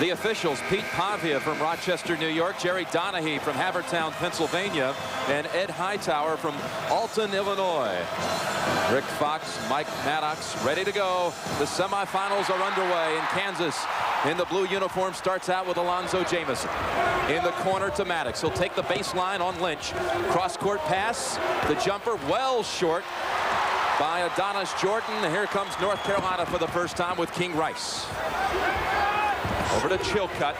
The officials, Pete Pavia from Rochester, New York, Jerry Donahue from Havertown, Pennsylvania, and Ed Hightower from Alton, Illinois. Rick Fox, Mike Maddox, ready to go. The semifinals are underway, and Kansas in the blue uniform starts out with Alonzo Jamison. In the corner to Maddox. He'll take the baseline on Lynch. Cross-court pass. The jumper well short by Adonis Jordan. Here comes North Carolina for the first time with King Rice. Over to Chilcutt.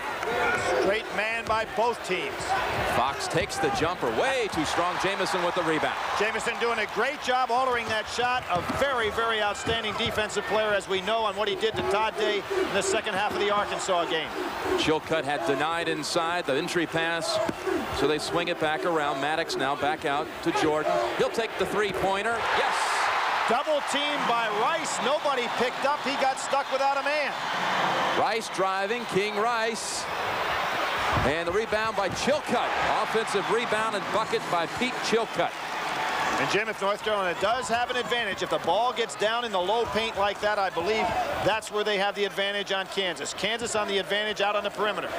Great man by both teams. Fox takes the jumper. Way too strong. Jamison with the rebound. Jamison doing a great job altering that shot. A very, very outstanding defensive player, as we know, on what he did to Todd Day in the second half of the Arkansas game. Chilcutt had denied inside the entry pass, so they swing it back around. Maddox now back out to Jordan. He'll take the three-pointer. Yes! Double team by Rice. Nobody picked up. He got stuck without a man. Rice driving. King Rice. And the rebound by Chilcutt. Offensive rebound and bucket by Pete Chilcutt. And Jim, if North Carolina does have an advantage, if the ball gets down in the low paint like that, I believe that's where they have the advantage on Kansas. Kansas on the advantage out on the perimeter.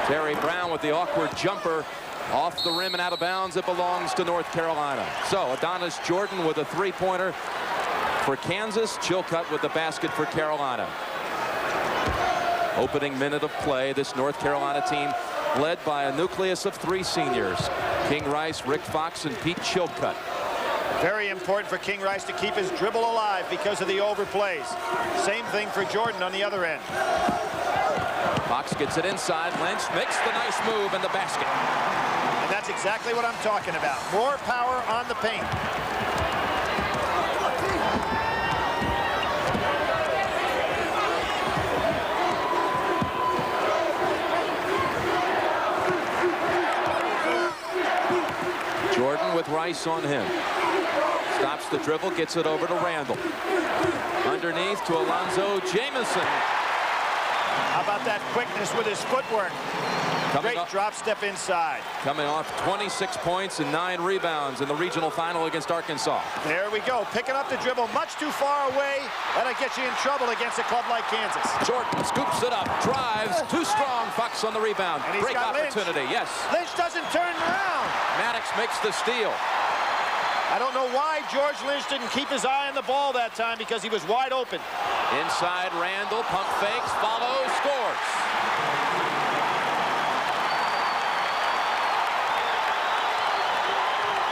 Terry Brown with the awkward jumper. Off the rim and out of bounds. It belongs to North Carolina. So Adonis Jordan with a three-pointer for Kansas. Chilcutt with the basket for Carolina. Opening minute of play. This North Carolina team led by a nucleus of three seniors. King Rice, Rick Fox, and Pete Chilcutt. Very important for King Rice to keep his dribble alive because of the overplays. Same thing for Jordan on the other end. Fox gets it inside. Lynch makes the nice move in the basket. And that's exactly what I'm talking about. More power on the paint. Jordan with Rice on him. Stops the dribble, gets it over to Randall. Underneath to Alonzo Jamison. How about that quickness with his footwork? Great drop step inside. Coming off 26 points and 9 rebounds in the regional final against Arkansas. There we go. Picking up the dribble much too far away. That'll get you in trouble against a club like Kansas. Jordan scoops it up, drives, too strong. Fox on the rebound. And he's Break got opportunity, Lynch. yes. Lynch doesn't turn around. Maddox makes the steal. I don't know why George Lynch didn't keep his eye on the ball that time, because he was wide open. Inside Randall, pump fakes, follows, scores.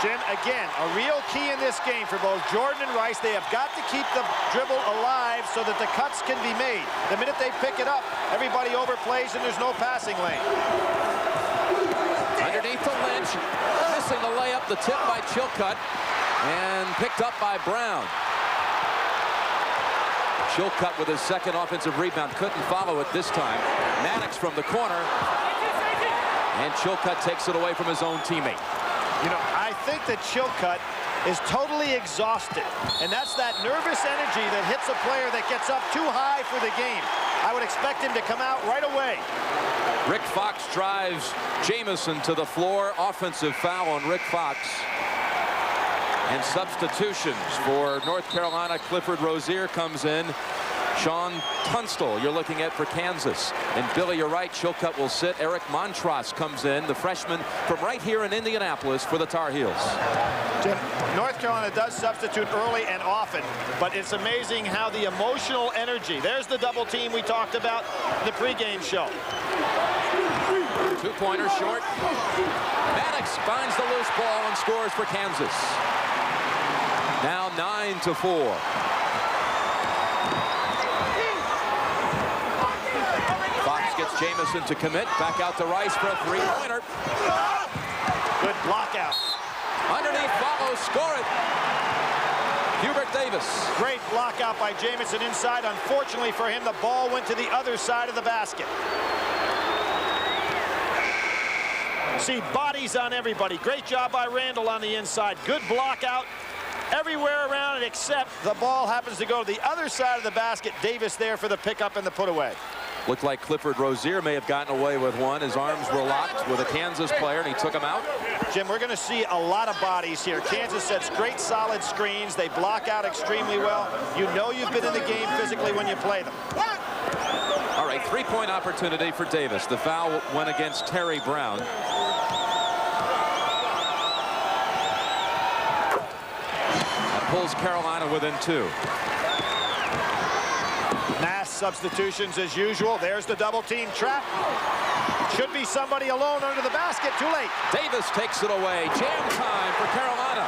Jim, again, a real key in this game for both Jordan and Rice. They have got to keep the dribble alive so that the cuts can be made. The minute they pick it up, everybody overplays and there's no passing lane. Underneath to Lynch, missing the layup, the tip by Chilcutt, and picked up by Brown. Chilcutt with his second offensive rebound, couldn't follow it this time. Maddox from the corner, and Chilcutt takes it away from his own teammate. You know, I think that Chilcutt is totally exhausted, and that's that nervous energy that hits a player that gets up too high for the game. I would expect him to come out right away. Rick Fox drives Jamison to the floor. Offensive foul on Rick Fox. And substitutions for North Carolina. Clifford Rozier comes in. Sean Tunstall you're looking at for Kansas. And Billy, you're right, Chilcutt will sit. Eric Montross comes in, the freshman from right here in Indianapolis for the Tar Heels. Jim, North Carolina does substitute early and often, but it's amazing how the emotional energy. There's the double team we talked about in the pregame show. Two-pointer short. Maddox finds the loose ball and scores for Kansas. Now 9-4. Gets Jamison to commit. Back out to Rice for a three-pointer. Good block out. Underneath, follows, score it. Hubert Davis. Great block out by Jamison inside. Unfortunately for him, the ball went to the other side of the basket. See, bodies on everybody. Great job by Randall on the inside. Good block out everywhere around it, except the ball happens to go to the other side of the basket. Davis there for the pickup and the put away. Looked like Clifford Rozier may have gotten away with one. His arms were locked with a Kansas player, and he took him out. Jim, we're going to see a lot of bodies here. Kansas sets great solid screens. They block out extremely well. You know you've been in the game physically when you play them. All right, Three-point opportunity for Davis. The foul went against Terry Brown. That pulls Carolina within 2. Mass substitutions as usual. There's the double team trap. Should be somebody alone under the basket. Too late. Davis takes it away. Jam time for Carolina.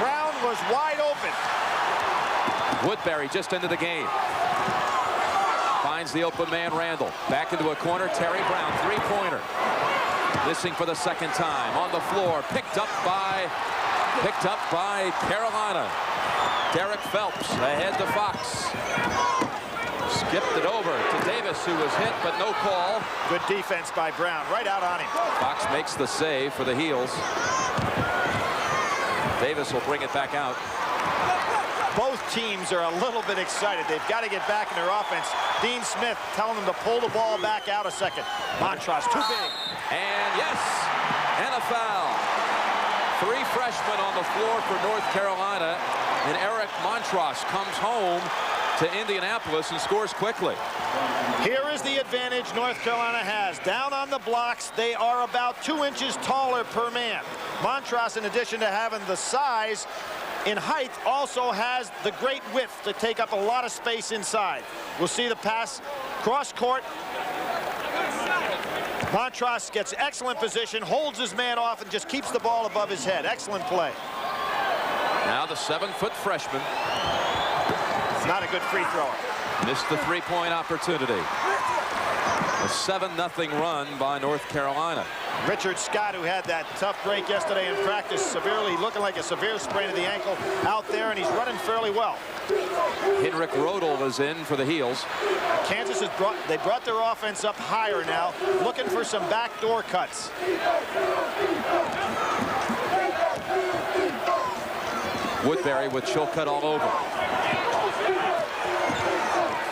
Brown was wide open. Woodbury just into the game. Finds the open man, Randall. Back into a corner. Terry Brown, three-pointer. Missing for the second time. On the floor. Picked up by Carolina. Derek Phelps ahead to Fox. Skipped it over to Davis, who was hit, but no call. Good defense by Brown. Right out on him. Fox makes the save for the Heels. Davis will bring it back out. Both teams are a little bit excited. They've got to get back in their offense. Dean Smith telling them to pull the ball back out a second. Montross too big. And yes, and a foul. 3 freshmen on the floor for North Carolina. And Eric Montross comes home to Indianapolis and scores quickly. Here is the advantage North Carolina has. Down on the blocks, they are about 2 inches taller per man. Montross, in addition to having the size in height, also has the great width to take up a lot of space inside. We'll see the pass cross court. Montross gets excellent position, holds his man off, and just keeps the ball above his head. Excellent play. Now the 7-foot freshman. Not a good free thrower. Missed the three-point opportunity. A 7-0 run by North Carolina. Richard Scott, who had that tough break yesterday in practice, looking like a severe sprain of the ankle, out there, and he's running fairly well. Henrik Rodel is in for the Heels. Kansas they brought their offense up higher now, looking for some backdoor cuts. Woodbury with Chilcutt all over.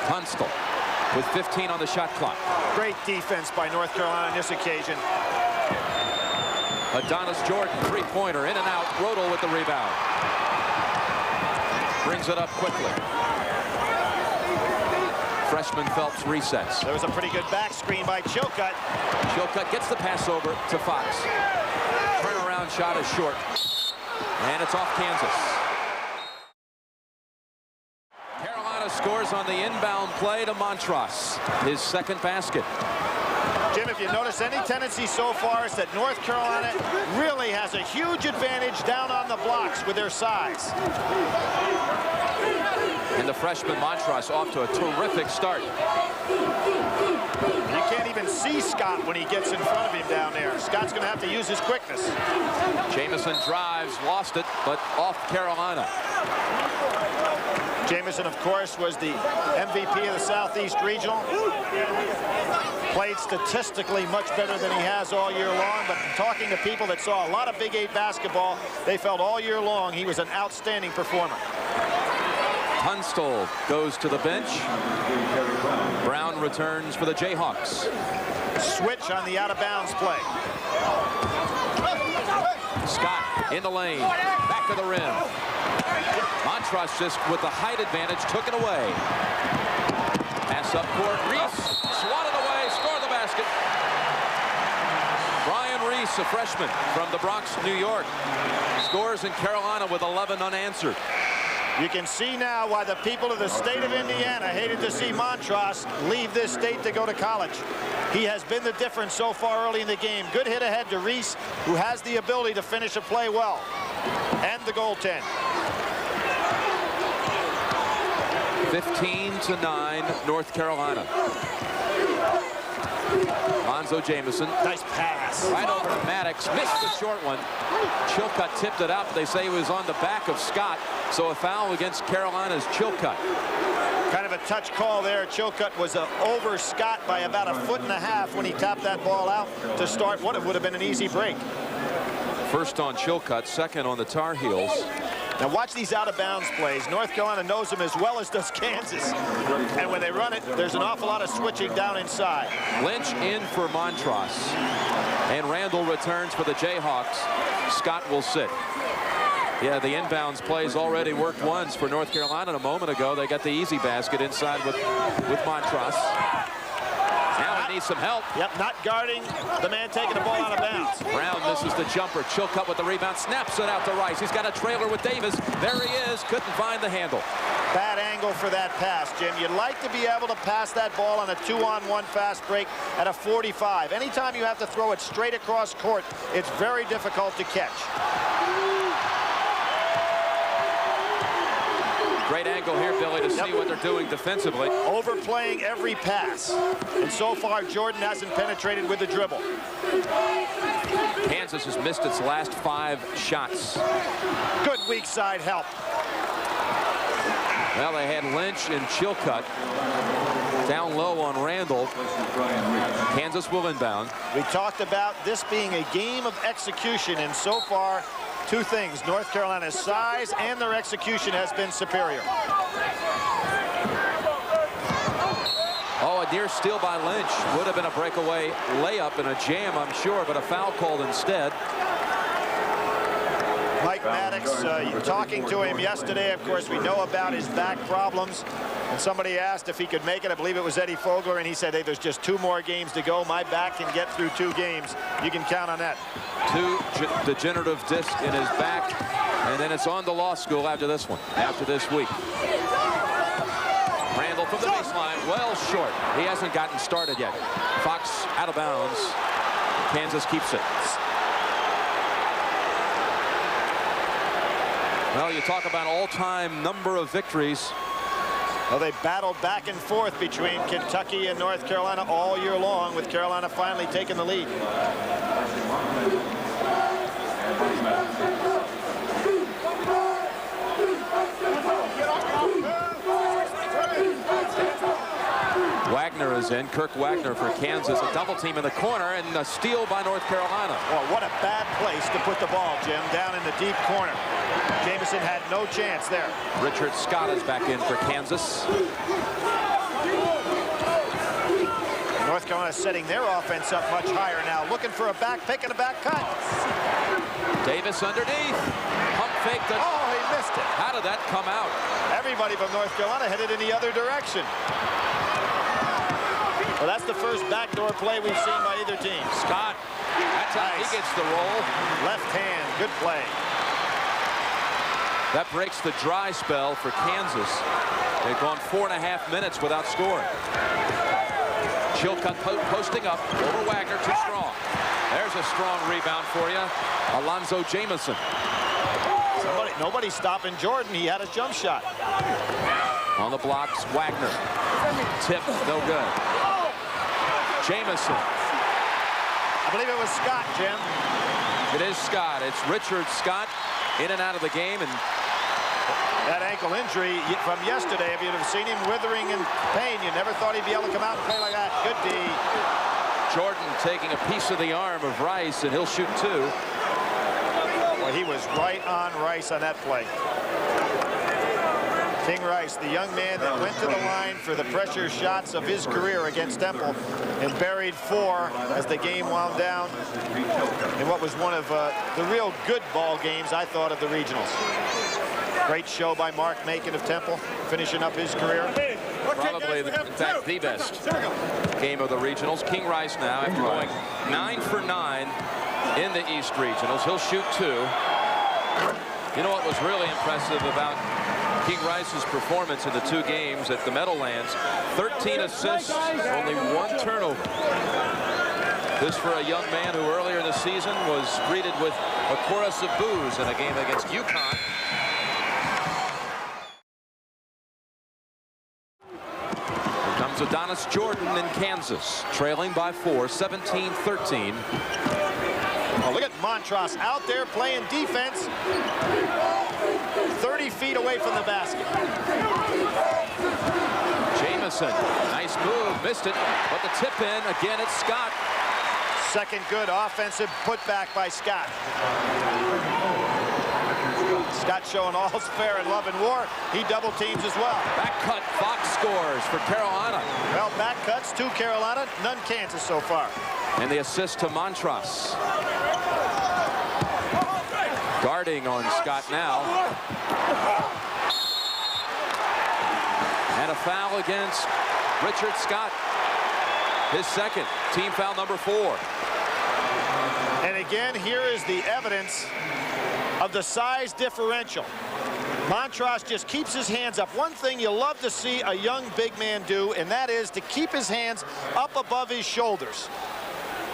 Tunstall with 15 on the shot clock. Great defense by North Carolina on this occasion. Adonis Jordan, three-pointer, in and out. Rodel with the rebound. Brings it up quickly. Freshman Phelps resets. There was a pretty good back screen by Chilcutt. Chilcutt gets the pass over to Fox. Turnaround shot is short. And it's off Kansas. Carolina scores on the inbound play to Montross. His second basket. Jim, if you notice any tendency so far is that North Carolina really has a huge advantage down on the blocks with their size. And the freshman Montross off to a terrific start. You can't even see Scott when he gets in front of him down there. Scott's going to have to use his quickness. Jamison drives, lost it, but off Carolina. Jamison, of course, was the MVP of the Southeast Regional. Played statistically much better than he has all year long, but talking to people that saw a lot of Big 8 basketball, they felt all year long he was an outstanding performer. Tunstall goes to the bench. Brown returns for the Jayhawks. Switch on the out-of-bounds play. Scott in the lane, back of the rim. Montross just with the height advantage took it away. Pass up court, Reese swatted away, score the basket. Brian Reese, a freshman from the Bronx, New York, scores in Carolina with 11 unanswered. You can see now why the people of the state of Indiana hated to see Montross leave this state to go to college. He has been the difference so far early in the game. Good hit ahead to Reese, who has the ability to finish a play well. And the goaltend. 15-9, North Carolina. Lonzo Jamison. Nice pass. Right over to Maddox. Missed the short one. Chilcutt tipped it up. They say he was on the back of Scott. So a foul against Carolina's Chilcutt. Kind of a touch call there. Chilcutt was over Scott by about 1.5 feet when he tapped that ball out to start what it would have been an easy break. First on Chilcutt, second on the Tar Heels. Now watch these out-of-bounds plays. North Carolina knows them as well as does Kansas. And when they run it, there's an awful lot of switching down inside. Lynch in for Montross. And Randall returns for the Jayhawks. Scott will sit. Yeah, the inbounds plays already worked once for North Carolina a moment ago. They got the easy basket inside with Montross. needs some help. Yep, not guarding the man taking the ball out of bounds. Brown misses the jumper. Chilcutt with the rebound, snaps it out to Rice. He's got a trailer with Davis. There he is. Couldn't find the handle. Bad angle for that pass, Jim. You'd like to be able to pass that ball on a 2-on-1 fast break at a 45. Anytime you have to throw it straight across court, it's very difficult to catch. Great angle here, Billy, to see what they're doing defensively. Overplaying every pass. And so far, Jordan hasn't penetrated with the dribble. Kansas has missed its last 5 shots. Good weak side help. Well, they had Lynch and Chilcutt down low on Randall. Kansas will inbound. We talked about this being a game of execution, and so far, 2 things. North Carolina's size and their execution has been superior. Oh, a near steal by Lynch. Would have been a breakaway layup and a jam, I'm sure, but a foul called instead. Mike Maddox, talking to him yesterday, of course, we know about his back problems. And somebody asked if he could make it. I believe it was Eddie Fogler, and he said, hey, there's just 2 more games to go. My back can get through 2 games. You can count on that. 2 degenerative discs in his back, and then it's on to law school after this one, after this week. Randall from the baseline, well short. He hasn't gotten started yet. Fox out of bounds. Kansas keeps it. Well, you talk about all-time number of victories. Well, they battled back and forth between Kentucky and North Carolina all year long, with Carolina finally taking the lead. Wagner is in. Kirk Wagner for Kansas. A double team in the corner and a steal by North Carolina. Well, what a bad place to put the ball, Jim, down in the deep corner. Jamison had no chance there. Richard Scott is back in for Kansas. North Carolina setting their offense up much higher now, looking for a back pick and a back cut. Davis underneath. Pump fake. Oh, he missed it. How did that come out? Everybody from North Carolina headed in the other direction. Well, that's the first backdoor play we've seen by either team. Scott, that's how he gets the roll. Left hand, good play. That breaks the dry spell for Kansas. They've gone 4.5 minutes without scoring. Chilcutt posting up over Wagner, too strong. There's a strong rebound for you. Alonzo Jamison. Nobody stopping Jordan. He had a jump shot. On the blocks, Wagner. Tip, no good. Jamison. I believe it was Scott, Jim. It is Scott. It's Richard Scott in and out of the game. And that ankle injury from yesterday, if you'd have seen him withering in pain, you never thought he'd be able to come out and play like that. Good D. Jordan taking a piece of the arm of Rice, and he'll shoot 2. Well, he was right on Rice on that play. King Rice, the young man that went to the line for the pressure shots of his career against Temple and buried 4 as the game wound down in what was one of the real good ball games, I thought, of the regionals. Great show by Mark Macon of Temple, finishing up his career. Probably, in fact, the best game of the regionals. King Rice now, after going 9 for 9 in the East Regionals. He'll shoot 2. You know what was really impressive about King Rice's performance in the 2 games at the Meadowlands? 13 assists, only 1 turnover. This for a young man who earlier in the season was greeted with a chorus of boos in a game against UConn. Here comes Adonis Jordan in Kansas, trailing by 4, 17-13. Oh, look at Montross out there playing defense. 30 feet away from the basket. Jamison, nice move, missed it, but the tip in, again it's Scott. Second good offensive putback by Scott. Scott showing all's fair in love and war. He double teams as well. Back cut, Fox scores for Carolina. Well, back cuts to Carolina, none Kansas so far. And the assist to Montross. Guarding on Scott now. And a foul against Richard Scott. His second, team foul number 4. And again, here is the evidence of the size differential. Montross just keeps his hands up. One thing you love to see a young big man do, and that is to keep his hands up above his shoulders.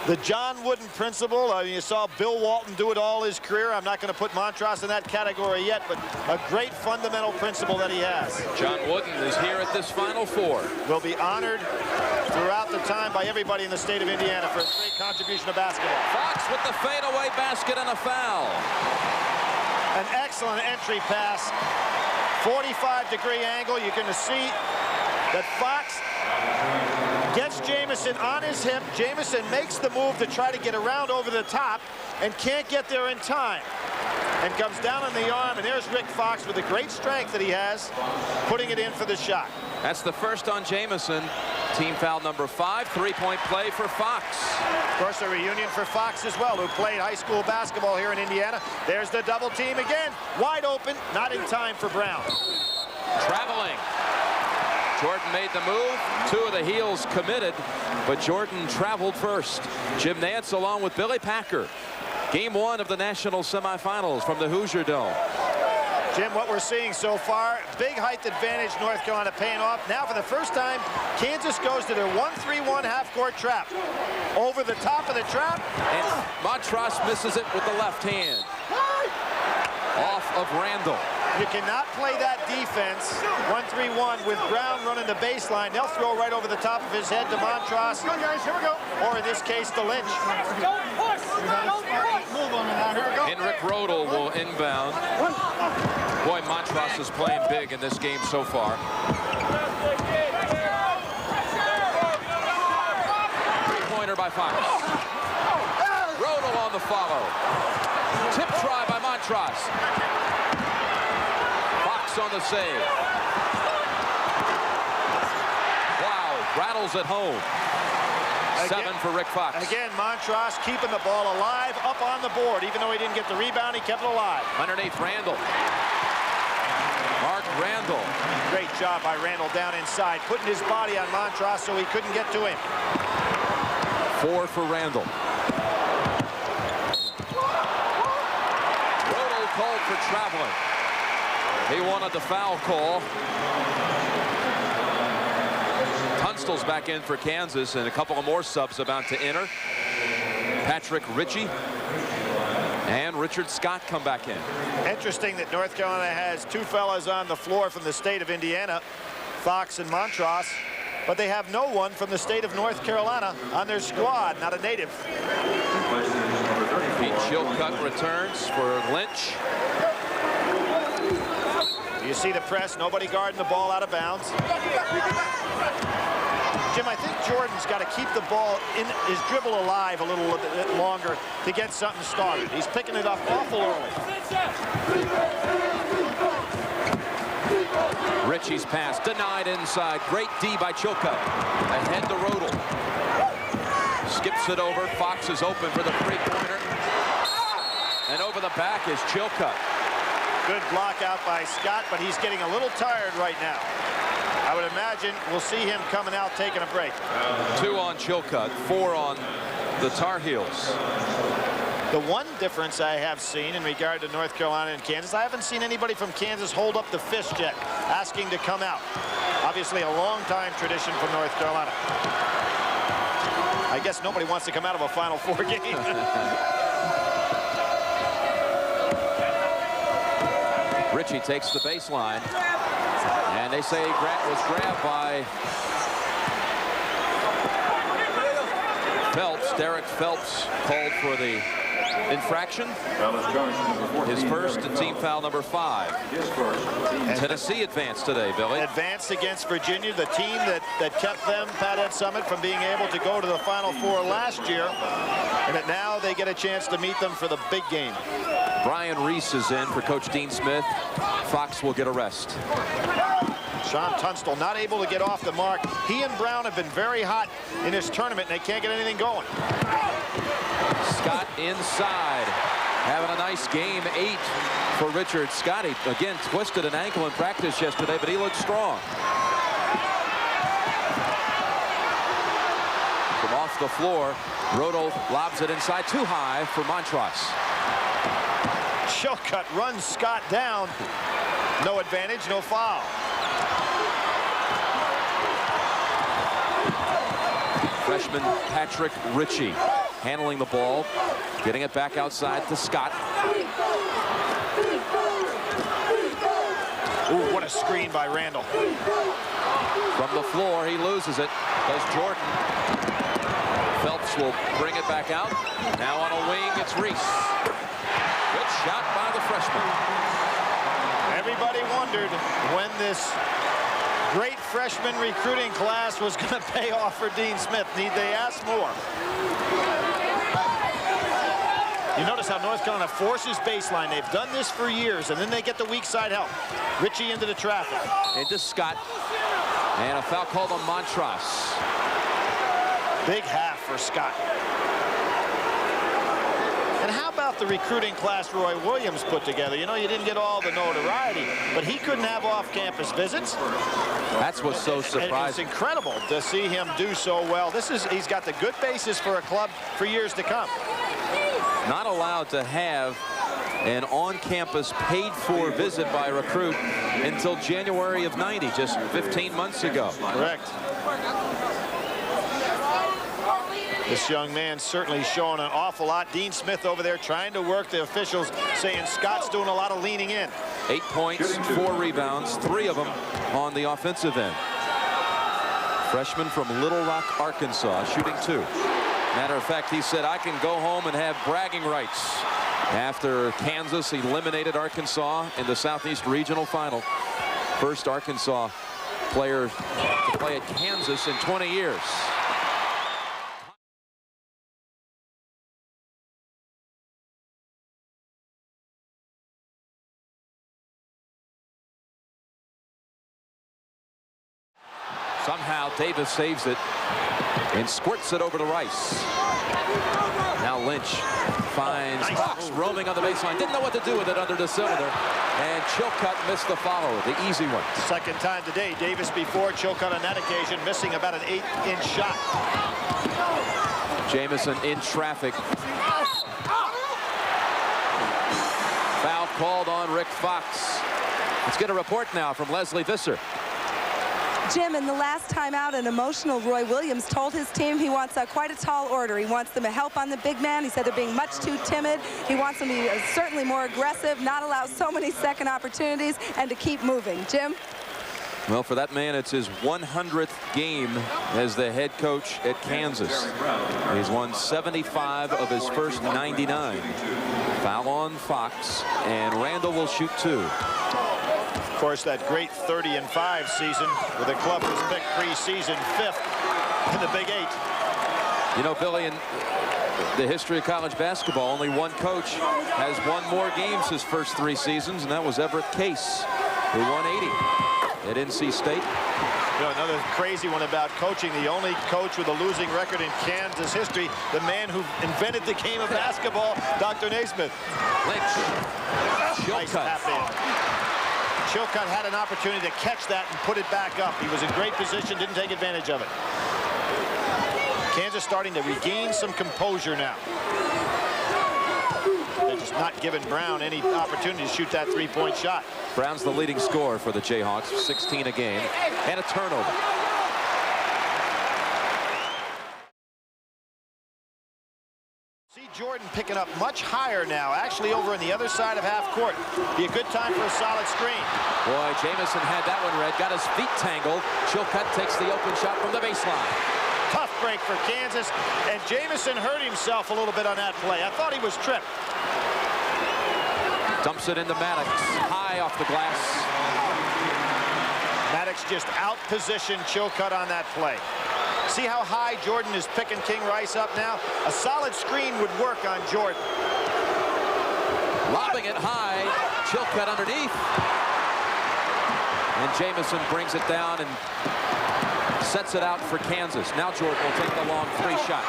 The John Wooden principle. You saw Bill Walton do it all his career. I'm not going to put Montross in that category yet, but a great fundamental principle that he has. John Wooden is here at this Final Four. Will be honored throughout the time by everybody in the state of Indiana for his great contribution to basketball. Fox with the fadeaway basket and a foul. An excellent entry pass. 45-degree angle. You're going to see that Fox gets Jamison on his hip. Jamison makes the move to try to get around over the top and can't get there in time. And comes down on the arm, and there's Rick Fox with the great strength that he has, putting it in for the shot. That's the first on Jamison. Team foul number 5. 3-point play for Fox. Of course, a reunion for Fox as well, who played high school basketball here in Indiana. There's the double team again. Wide open, not in time for Brown. Traveling. Jordan made the move. 2 of the heels committed, but Jordan traveled first. Jim Nance along with Billy Packer. Game 1 of the national semifinals from the Hoosier Dome. Jim, what we're seeing so far, big height advantage, North Carolina paying off. Now for the first time, Kansas goes to their 1-3-1 half-court trap. Over the top of the trap. And Montross misses it with the left hand. Off of Randall. You cannot play that defense 1-3-1 with Brown running the baseline. They'll throw right over the top of his head to Montross. Here we go. Or in this case, to Lynch. Don't push. Don't push. Move on now. Here we go. Henrik Rodel will inbound. Boy, Montross is playing big in this game so far. Three-pointer by Fox. Rodel on the follow. Tip try by Montross. Fox on the save. Wow, rattles at home. 7 for Rick Fox. Again, Montross keeping the ball alive up on the board. Even though he didn't get the rebound, he kept it alive. Underneath Randall. Mark Randall. Great job by Randall down inside, putting his body on Montross so he couldn't get to him. 4 for Randall. Rodel called for traveling. He wanted the foul call. Tunstall's back in for Kansas, and a couple of more subs about to enter. Patrick Ritchie and Richard Scott come back in. Interesting that North Carolina has 2 fellas on the floor from the state of Indiana, Fox and Montross, but they have no one from the state of North Carolina on their squad, not a native. Pete Chilcutt returns for Lynch. You see the press, nobody guarding the ball out of bounds. Jim, I think Jordan's got to keep the ball in his dribble alive a little bit longer to get something started. He's picking it up awful early. Ritchie's pass denied inside. Great D by Chilcutt. Ahead to Rodel. Skips it over. Fox is open for the three-pointer. And over the back is Chilcutt. Good block out by Scott, but he's getting a little tired right now. I would imagine we'll see him coming out taking a break. 2 on Chilcutt, 4 on the Tar Heels. The one difference I have seen in regard to North Carolina and Kansas, I haven't seen anybody from Kansas hold up the fist yet, asking to come out. Obviously a long-time tradition from North Carolina. I guess nobody wants to come out of a Final Four game. Ritchie takes the baseline. And they say Grant was grabbed by Phelps. Derek Phelps called for the infraction. His first and team foul number 5. Tennessee advanced today, Billy. Advanced against Virginia, the team that kept them, Pat Ed Summit, from being able to go to the Final Four last year. And that now they get a chance to meet them for the big game. Brian Reese is in for Coach Dean Smith. Fox will get a rest. Sean Tunstall not able to get off the mark. He and Brown have been very hot in this tournament, and they can't get anything going. Scott inside. Having a nice game. 8 for Richard Scott. He, again, twisted an ankle in practice yesterday, but he looked strong. the floor. Randall lobs it inside, too high for Montross. Chilcutt runs Scott down. No advantage, no foul. Freshman Patrick Ritchie handling the ball, getting it back outside to Scott. Ooh, what a screen by Randall. From the floor, he loses it. Does Jordan. Phelps will bring it back out. Now on a wing, it's Reese. Good shot by the freshman. Everybody wondered when this great freshman recruiting class was going to pay off for Dean Smith. Need they ask more? You notice how North Carolina forces baseline. They've done this for years, and then they get the weak side help. Ritchie into the traffic. Into Scott. And a foul called on Montross. Big half for Scott. And how about the recruiting class Roy Williams put together? You know, you didn't get all the notoriety, but he couldn't have off-campus visits. That's what's so surprising. It's incredible to see him do so well. He's got the good basis for a club for years to come. Not allowed to have an on-campus paid-for visit by a recruit until January of '90, just 15 months ago. Correct. This young man certainly showing an awful lot. Dean Smith over there trying to work the officials, saying Scott's doing a lot of leaning in. 8 points, 4 rebounds, 3 of them on the offensive end. Freshman from Little Rock, Arkansas, shooting 2. Matter of fact, he said, I can go home and have bragging rights. After Kansas eliminated Arkansas in the Southeast Regional Final. First Arkansas player to play at Kansas in 20 years. Somehow Davis saves it and squirts it over to Rice. Now Lynch finds Fox roaming on the baseline. Didn't know what to do with it under the cylinder. And Chilcutt missed the follow, the easy one. Second time today. Davis before, Chilcutt on that occasion, missing about an 8-inch shot. Jamison in traffic. Foul called on Rick Fox. Let's get a report now from Leslie Visser. Jim, in the last time out, an emotional Roy Williams told his team he wants quite a tall order. He wants them to help on the big man. He said they're being much too timid. He wants them to be certainly more aggressive, not allow so many second opportunities, and to keep moving. Jim? Well, for that man, it's his 100th game as the head coach at Kansas. He's won 75 of his first 99. Foul on Fox, and Randall will shoot 2. Of course, that great 30-5 season where the club was picked preseason 5th in the Big 8. You know, Billy, in the history of college basketball, only one coach has won more games his first 3 seasons, and that was Everett Case, who won 80 at NC State. You know, another crazy one about coaching, the only coach with a losing record in Kansas history, the man who invented the game of basketball, Dr. Naismith. Lynch. Nice tap in. Chilcutt had an opportunity to catch that and put it back up. He was in great position, didn't take advantage of it. Kansas starting to regain some composure now. They're just not giving Brown any opportunity to shoot that 3-point shot. Brown's the leading scorer for the Jayhawks, 16 a game, and a turnover. See Jordan picking up much higher now, actually over on the other side of half court. Be a good time for a solid screen. Boy, Jamison had that one red, got his feet tangled. Chilcutt takes the open shot from the baseline. Tough break for Kansas, and Jamison hurt himself a little bit on that play. I thought he was tripped. Dumps it into Maddox, high off the glass. Maddox just out-positioned Chilcutt on that play. See how high Jordan is picking King Rice up now? A solid screen would work on Jordan. Lobbing it high, Chilcutt underneath. And Jamison brings it down and sets it out for Kansas. Now Jordan will take the long 3 shot.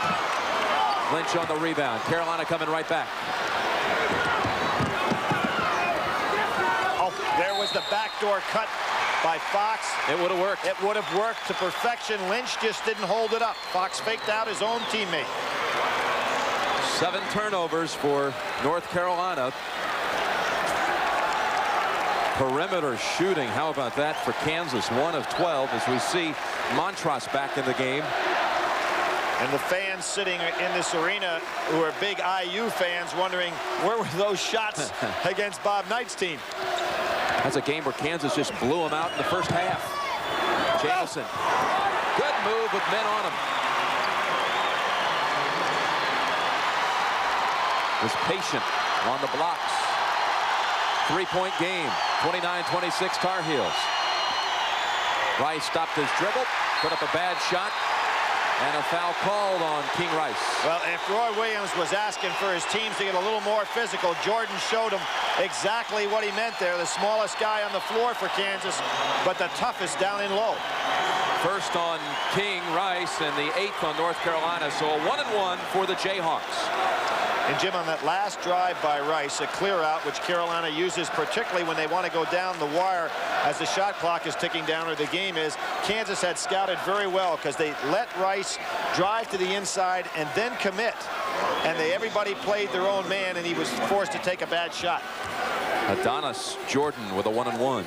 Lynch on the rebound. Carolina coming right back. Oh, there was the backdoor cut by Fox. It would have worked. It would have worked to perfection. Lynch just didn't hold it up. Fox faked out his own teammate. 7 turnovers for North Carolina. Perimeter shooting, how about that for Kansas? 1 of 12 as we see Montross back in the game. And the fans sitting in this arena who are big IU fans wondering where were those shots against Bob Knight's team. That's a game where Kansas just blew them out in the first half. Jamison, good move with men on him. Was patient on the blocks. 3-point game, 29-26 Tar Heels. Rice stopped his dribble, put up a bad shot, and a foul called on King Rice. Well, if Roy Williams was asking for his teams to get a little more physical, Jordan showed him exactly what he meant there. The smallest guy on the floor for Kansas, but the toughest down in low. First on King Rice and the 8th on North Carolina, so a 1-and-1 for the Jayhawks. And Jim, on that last drive by Rice, a clear out which Carolina uses particularly when they want to go down the wire as the shot clock is ticking down or the game is. Kansas had scouted very well because they let Rice drive to the inside and then commit. And everybody played their own man, and he was forced to take a bad shot. Adonis Jordan with a 1-and-1.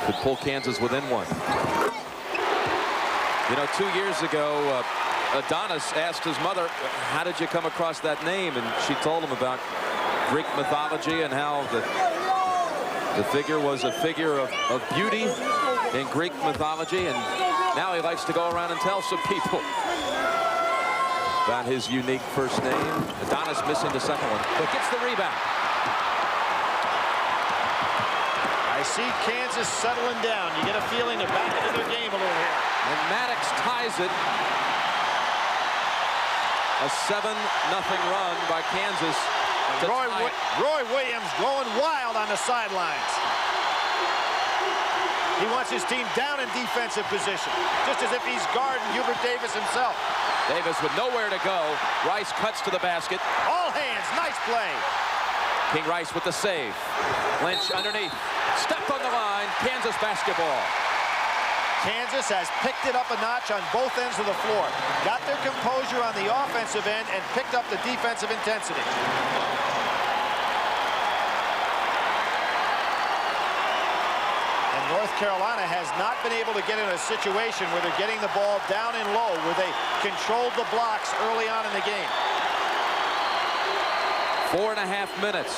Could pull Kansas within 1. You know, 2 years ago, Adonis asked his mother, how did you come across that name? And she told him about Greek mythology and how the figure was a figure of beauty in Greek mythology. And now he likes to go around and tell some people about his unique first name. Adonis missing the second one, but gets the rebound. I see Kansas settling down. You get a feeling they're back into their game a little here. And Maddox ties it. A 7-0 run by Kansas. Roy Williams going wild on the sidelines. He wants his team down in defensive position, just as if he's guarding Hubert Davis himself. Davis with nowhere to go. Rice cuts to the basket. All hands, nice play. King Rice with the save. Lynch underneath. Stepped on the line. Kansas basketball. Kansas has picked it up a notch on both ends of the floor. Got their composure on the offensive end and picked up the defensive intensity. And North Carolina has not been able to get in a situation where they're getting the ball down and low, where they controlled the blocks early on in the game. 4.5 minutes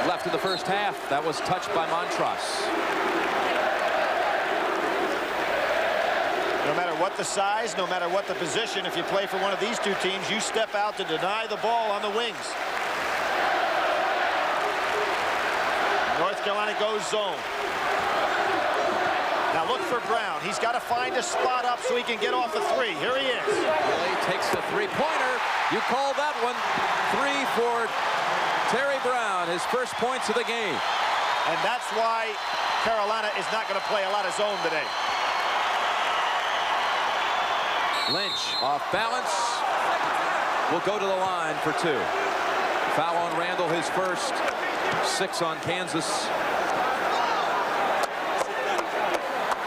left in the first half. That was touched by Montross. No matter what the size, no matter what the position, if you play for one of these two teams, you step out to deny the ball on the wings. North Carolina goes zone. Now look for Brown. He's got to find a spot up so he can get off the 3. Here he is. Billy takes the 3-pointer. You called that one. 3 for Terry Brown, his first points of the game. And that's why Carolina is not going to play a lot of zone today. Lynch off balance. Will go to the line for 2. Foul on Randall, his first. 6 on Kansas.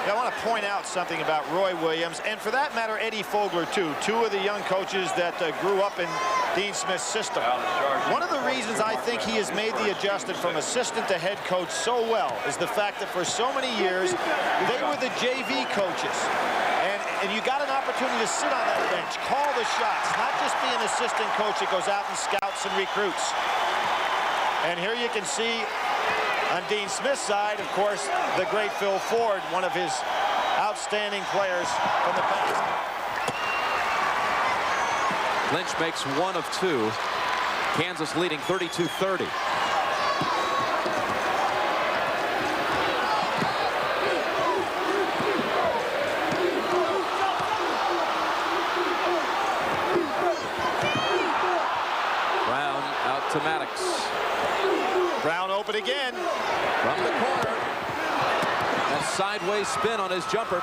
I want to point out something about Roy Williams, and for that matter, Eddie Fogler, too. 2 of the young coaches that grew up in Dean Smith's system. One of the reasons I think he has made the adjustment from assistant to head coach so well is the fact that for so many years, they were the JV coaches. And you got an opportunity to sit on that bench, call the shots, not just be an assistant coach that goes out and scouts and recruits. And here you can see on Dean Smith's side, of course, the great Phil Ford, one of his outstanding players from the past. Lynch makes 1 of 2. Kansas leading 32-30. To Maddox. Brown open again. From the corner. That sideways spin on his jumper.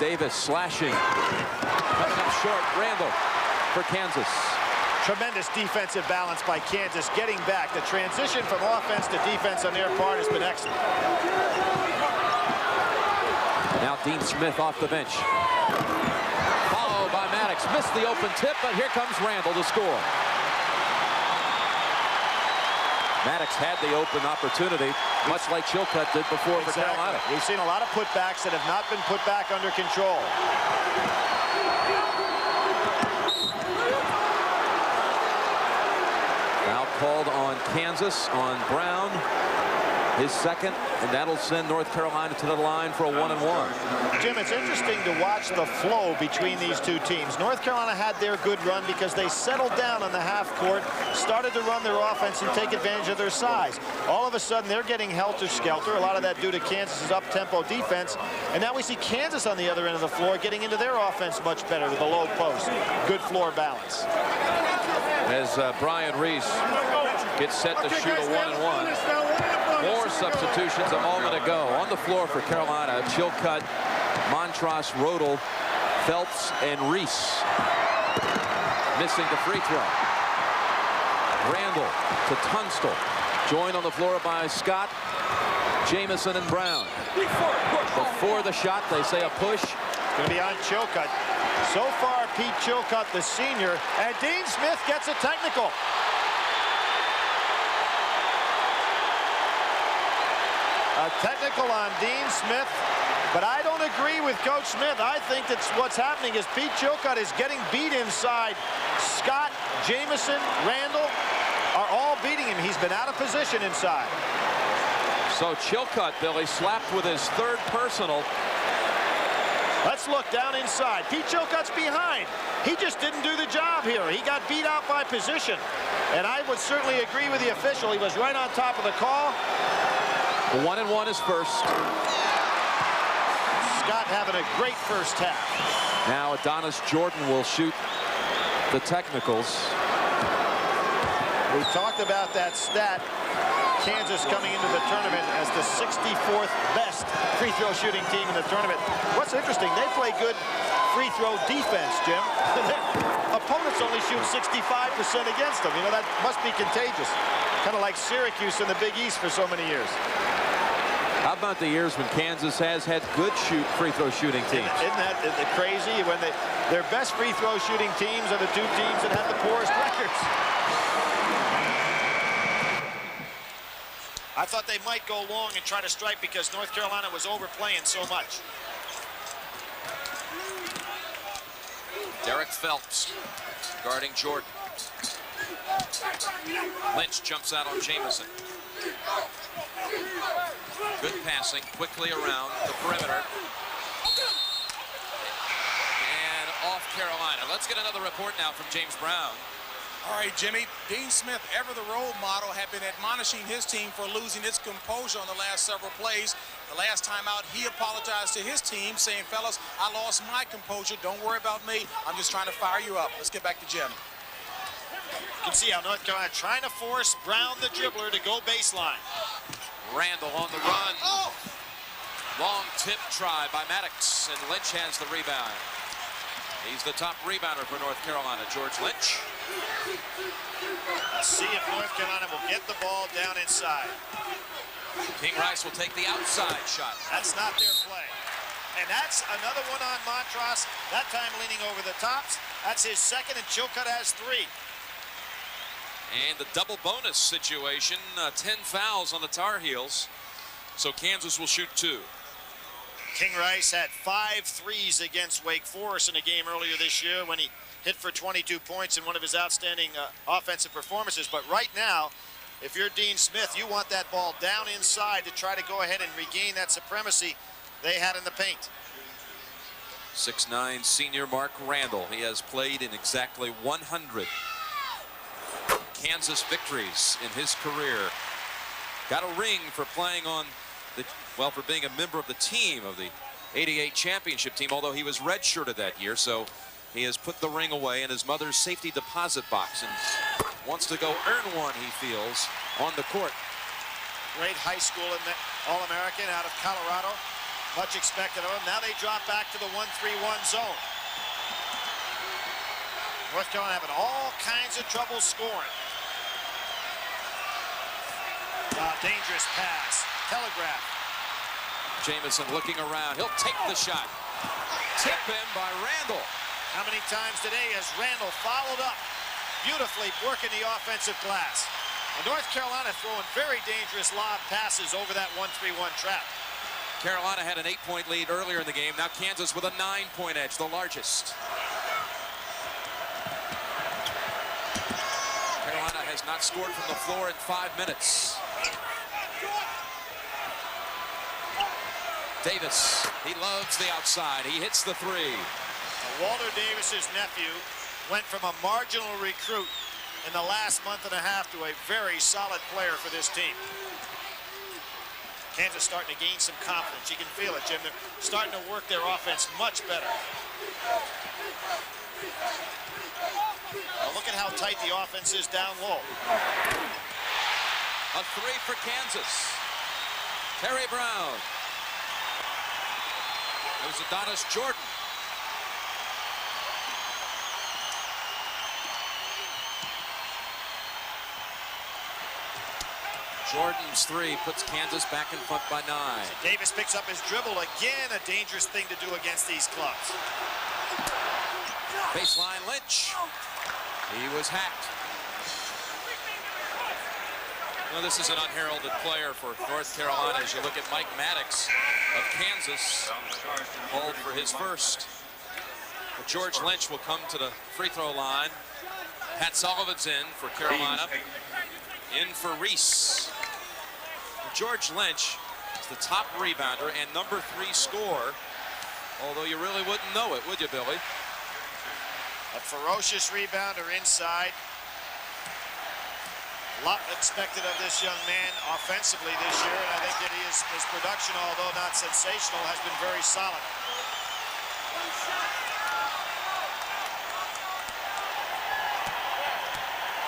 Davis slashing. Coming up short. Randall for Kansas. Tremendous defensive balance by Kansas, getting back. The transition from offense to defense on their part has been excellent. Now Dean Smith off the bench. Followed by Maddox. Missed the open tip, but here comes Randall to score. Maddox had the open opportunity, much like Chilcutt did before for Carolina. We've seen a lot of putbacks that have not been put back under control. Foul called on Kansas, on Brown, his second, and that'll send North Carolina to the line for a 1-and-1. Jim, it's interesting to watch the flow between these two teams. North Carolina had their good run because they settled down on the half court, started to run their offense and take advantage of their size. All of a sudden, they're getting helter-skelter. A lot of that due to Kansas's up-tempo defense. And now we see Kansas on the other end of the floor getting into their offense much better with the low post. Good floor balance. As Brian Reese gets set to shoot a 1-and-1. More substitutions a moment ago. On the floor for Carolina, Chilcutt, Montross, Rodel, Phelps, and Reese. Missing the free throw. Randall to Tunstall. Joined on the floor by Scott, Jamison, and Brown. Before the shot, they say a push. It's going to be on Chilcutt. So far, Pete Chilcutt, the senior, and Dean Smith gets a technical. A technical on Dean Smith, but I don't agree with Coach Smith. I think that's what's happening is Pete Chilcutt is getting beat inside. Scott, Jamison, Randall are all beating him. He's been out of position inside. So Chilcutt, Billy, slapped with his third personal. Let's look down inside. Pete Chilcutt's behind. He just didn't do the job here. He got beat out by position. And I would certainly agree with the official. He was right on top of the call. 1-and-1 is first. Scott having a great first half. Now Adonis Jordan will shoot the technicals. We talked about that stat. Kansas coming into the tournament as the 64th best free throw shooting team in the tournament. What's interesting, they play good free throw defense, Jim. Opponents only shoot 65% against them. You know, that must be contagious. Kind of like Syracuse in the Big East for so many years. How about the years when Kansas has had good free throw shooting teams? Isn't that crazy? When their best free throw shooting teams are the two teams that have the poorest records. I thought they might go long and try to strike because North Carolina was overplaying so much. Derek Phelps guarding Jordan. Lynch jumps out on Jamison. Good passing quickly around the perimeter. And off Carolina. Let's get another report now from James Brown. All right, Jimmy. Dean Smith, ever the role model, had been admonishing his team for losing its composure on the last several plays. The last time out, he apologized to his team, saying, fellas, I lost my composure. Don't worry about me. I'm just trying to fire you up. Let's get back to Jim. You can see how North Carolina trying to force Brown, the dribbler, to go baseline. Randall on the run. Oh! Long tip try by Maddox, and Lynch has the rebound. He's the top rebounder for North Carolina, George Lynch. Let's see if North Carolina will get the ball down inside. King Rice will take the outside shot. That's not their play. And that's another one on Montross, that time leaning over the tops. That's his second, and Chilcutt has 3. And the double bonus situation, 10 fouls on the Tar Heels. So Kansas will shoot 2. King Rice had 5 threes against Wake Forest in a game earlier this year when he hit for 22 points in one of his outstanding offensive performances. But right now, if you're Dean Smith, you want that ball down inside to try to go ahead and regain that supremacy they had in the paint. 6'9" senior Mark Randall. He has played in exactly 100 Kansas victories in his career. Got a ring for playing on for being a member of the team of the '88 championship team, although he was redshirted that year, so he has put the ring away in his mother's safety deposit box and wants to go earn one, he feels, on the court. Great high school All-American out of Colorado. Much expected of him. Now they drop back to the 1-3-1 zone. North Carolina having all kinds of trouble scoring. Dangerous pass. Telegraph. Jamison looking around. He'll take the shot. Tip in by Randall. How many times today has Randall followed up, beautifully working the offensive glass? And North Carolina throwing very dangerous lob passes over that 1-3-1 trap. Carolina had an 8-point lead earlier in the game. Now Kansas with a 9-point edge, the largest. Carolina has not scored from the floor in 5 minutes. Davis, he loves the outside. He hits the three. Walter Davis's nephew went from a marginal recruit in the last month and a half to a very solid player for this team. Kansas starting to gain some confidence. You can feel it, Jim. They're starting to work their offense much better. Now look at how tight the offense is down low. A three for Kansas. Terry Brown. It was Adonis Jordan. Jordan's three puts Kansas back in front by 9. So Davis picks up his dribble again, a dangerous thing to do against these clubs. Baseline Lynch. He was hacked. Well, this is an unheralded player for North Carolina. As you look at Mike Maddox of Kansas, called for his first. But George Lynch will come to the free throw line. Pat Sullivan's in for Carolina. In for Reese. George Lynch is the top rebounder and number 3 scorer, although you really wouldn't know it, would you, Billy? A ferocious rebounder inside. A lot expected of this young man offensively this year, and I think that his production, although not sensational, has been very solid.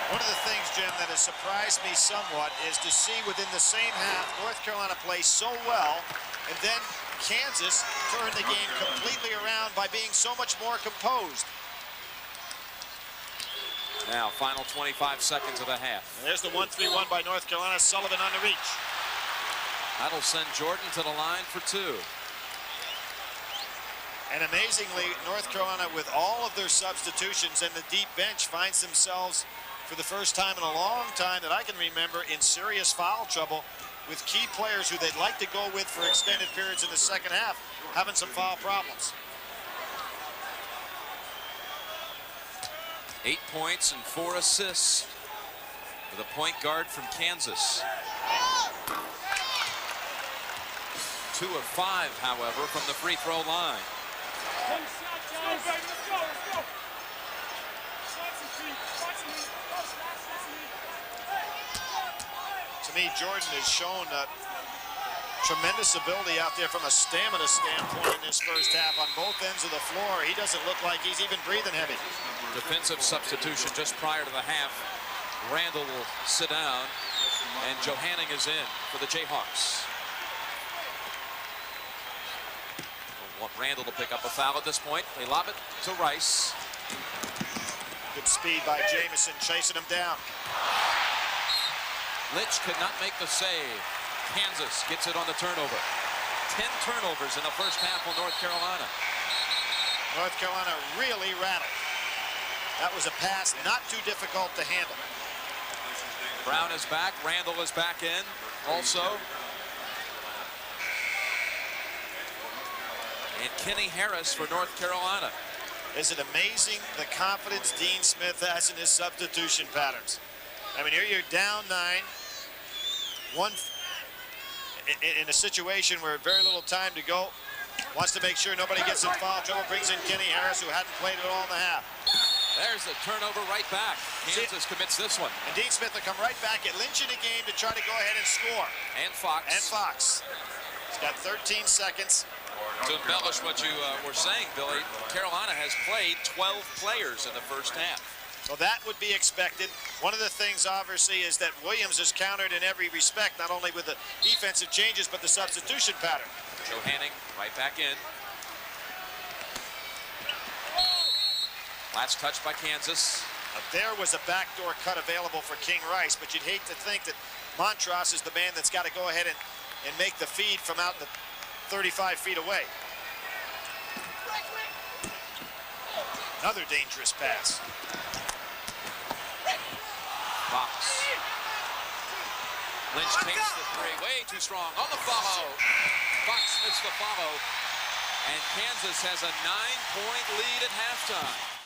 One of the things, Jim, that has surprised me somewhat is to see within the same half North Carolina play so well, and then Kansas turn the game completely around by being so much more composed. Now, final 25 seconds of the half. And there's the 1-3-1 by North Carolina. Sullivan on the reach. That'll send Jordan to the line for 2. And amazingly, North Carolina, with all of their substitutions and the deep bench, finds themselves for the first time in a long time that I can remember in serious foul trouble, with key players who they'd like to go with for extended periods in the second half having some foul problems. 8 points and 4 assists for the point guard from Kansas. 2 of 5, however, from the free throw line. To me, Jordan has shown tremendous ability out there from a stamina standpoint in this first half on both ends of the floor. He doesn't look like he's even breathing heavy. Defensive substitution just prior to the half. Randall will sit down, and Johanning is in for the Jayhawks. We'll want Randall to pick up a foul at this point. They lob it to Rice. Good speed by Jamison, chasing him down. Lynch could not make the save. Kansas gets it on the turnover. 10 turnovers in the first half on North Carolina. North Carolina really rattled. That was a pass not too difficult to handle. Brown is back. Randall is back in also. And Kenny Harris for North Carolina. Is it amazing the confidence Dean Smith has in his substitution patterns? I mean, here you're down 9. In a situation where very little time to go, wants to make sure nobody gets in foul trouble, brings in Kenny Harris, who hadn't played at all in the half. There's the turnover right back. Kansas commits this one. And Dean Smith will come right back at Lynch in the game to try to go ahead and score. And Fox. And Fox. He's got 13 seconds. To embellish what you were saying, Billy, Carolina has played 12 players in the first half. Well, that would be expected. One of the things, obviously, is that Williams is countered in every respect, not only with the defensive changes, but the substitution pattern. Johanning right back in. Last touch by Kansas. Now, there was a backdoor cut available for King Rice, but you'd hate to think that Montross is the man that's got to go ahead and make the feed from out the 35 feet away. Another dangerous pass. Fox. Lynch takes the three. Way too strong on the follow. Fox missed the follow. And Kansas has a 9-point lead at halftime.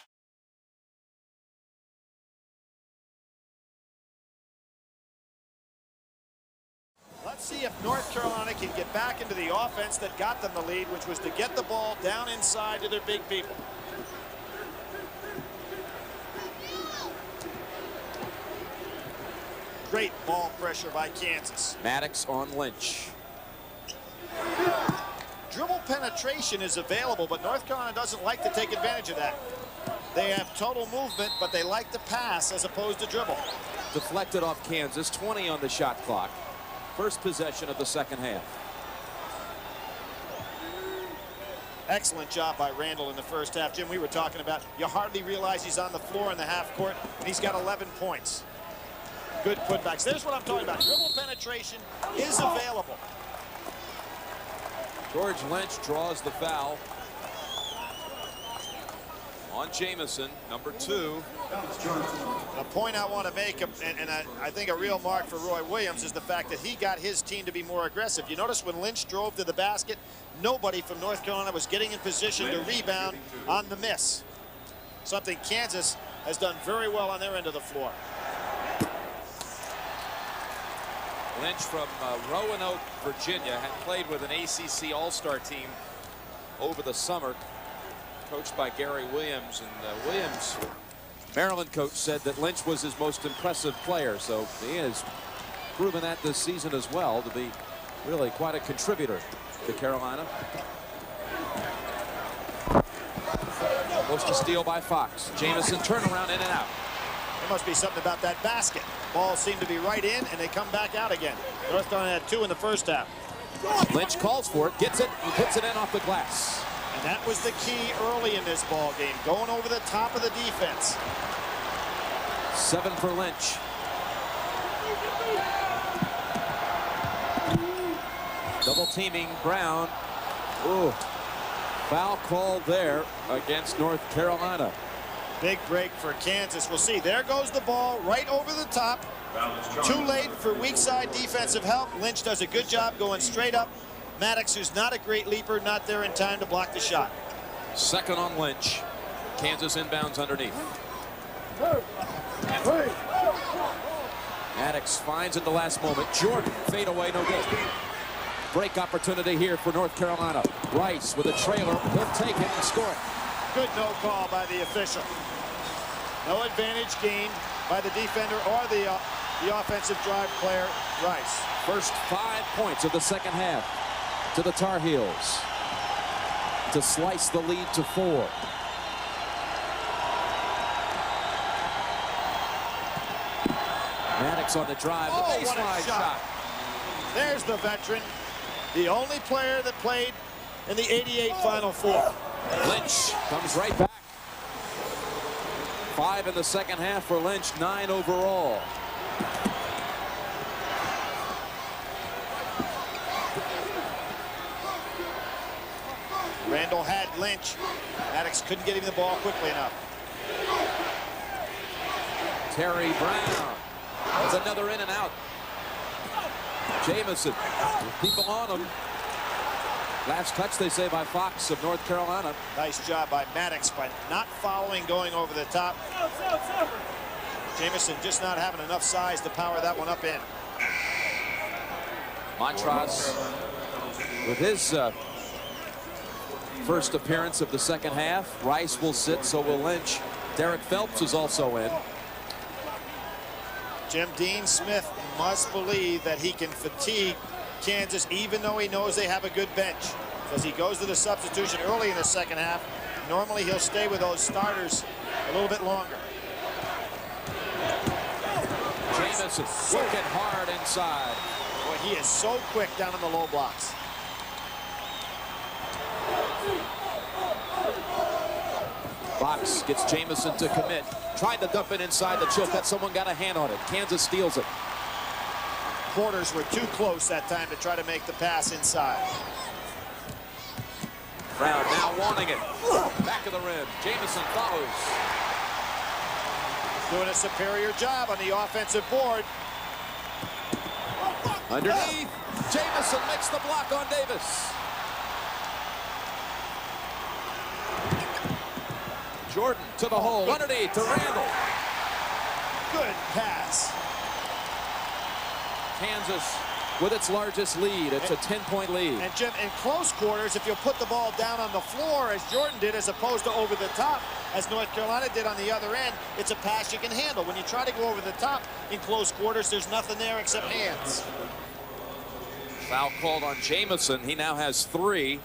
Let's see if North Carolina can get back into the offense that got them the lead, which was to get the ball down inside to their big people. Great ball pressure by Kansas. Maddox on Lynch. Dribble penetration is available, but North Carolina doesn't like to take advantage of that. They have total movement, but they like to pass as opposed to dribble. Deflected off Kansas. 20 on the shot clock. First possession of the second half. Excellent job by Randall in the first half. Jim, we were talking about, you hardly realize he's on the floor in the half court, and he's got 11 points. Good putbacks. There's what I'm talking about. Dribble penetration is available. George Lynch draws the foul on Jamison, number 2. The point I want to make, and I think a real mark for Roy Williams, is the fact that he got his team to be more aggressive. You notice when Lynch drove to the basket, nobody from North Carolina was getting in position to rebound on the miss. Something Kansas has done very well on their end of the floor. Lynch from Roanoke, Virginia, had played with an ACC All-Star team over the summer, coached by Gary Williams. And Williams, Maryland coach, said that Lynch was his most impressive player. So he has proven that this season as well to be really quite a contributor to Carolina. Almost a steal by Fox. Jamison turnaround in and out. There must be something about that basket. Balls seem to be right in, and they come back out again. North Carolina had 2 in the first half. Lynch calls for it, gets it, and puts it in off the glass. And that was the key early in this ball game, going over the top of the defense. 7 for Lynch. Double teaming Brown. Ooh, foul called there against North Carolina. Big break for Kansas. We'll see. There goes the ball right over the top. Too late for weak side defensive help. Lynch does a good job going straight up. Maddox, who's not a great leaper, not there in time to block the shot. Second on Lynch. Kansas inbounds underneath. Maddox finds in the last moment. Jordan, fade away, no good. Break opportunity here for North Carolina. Rice with a trailer. He'll take it and score it. Good no call by the official. No advantage gained by the defender or the offensive drive player, Rice. First 5 points of the second half to the Tar Heels to slice the lead to 4. Maddox on the drive, the baseline shot. There's the veteran, the only player that played in the '88 Final Four. Lynch comes right back. 5 in the second half for Lynch, 9 overall. Randall had Lynch. Maddox couldn't get him the ball quickly enough. Terry Brown. There's another in and out. Jamison, people on him. Last touch, they say, by Fox of North Carolina. Nice job by Maddox by not following, going over the top. Jamison just not having enough size to power that one up in. Montross with his first appearance of the second half. Rice will sit, so will Lynch. Derek Phelps is also in. Jim, Dean Smith must believe that he can fatigue Kansas, even though he knows they have a good bench. As he goes to the substitution early in the second half, normally he'll stay with those starters a little bit longer. Jamison working hard inside. Boy, he is so quick down in the low blocks. Fox gets Jamison to commit. Tried to dump it inside the choke. That someone got a hand on it. Kansas steals it. Quarters were too close that time to try to make the pass inside. Brown now wanting it. Back of the rim. Jamison follows. Doing a superior job on the offensive board. Underneath. Jamison makes the block on Davis. Jordan to the hole. Underneath to Randall. Good pass. Kansas with its largest lead. It's a 10-point lead. And Jim, in close quarters, if you'll put the ball down on the floor as Jordan did, as opposed to over the top, as North Carolina did on the other end, it's a pass you can handle. When you try to go over the top in close quarters, there's nothing there except hands. Foul called on Jamison. He now has 3.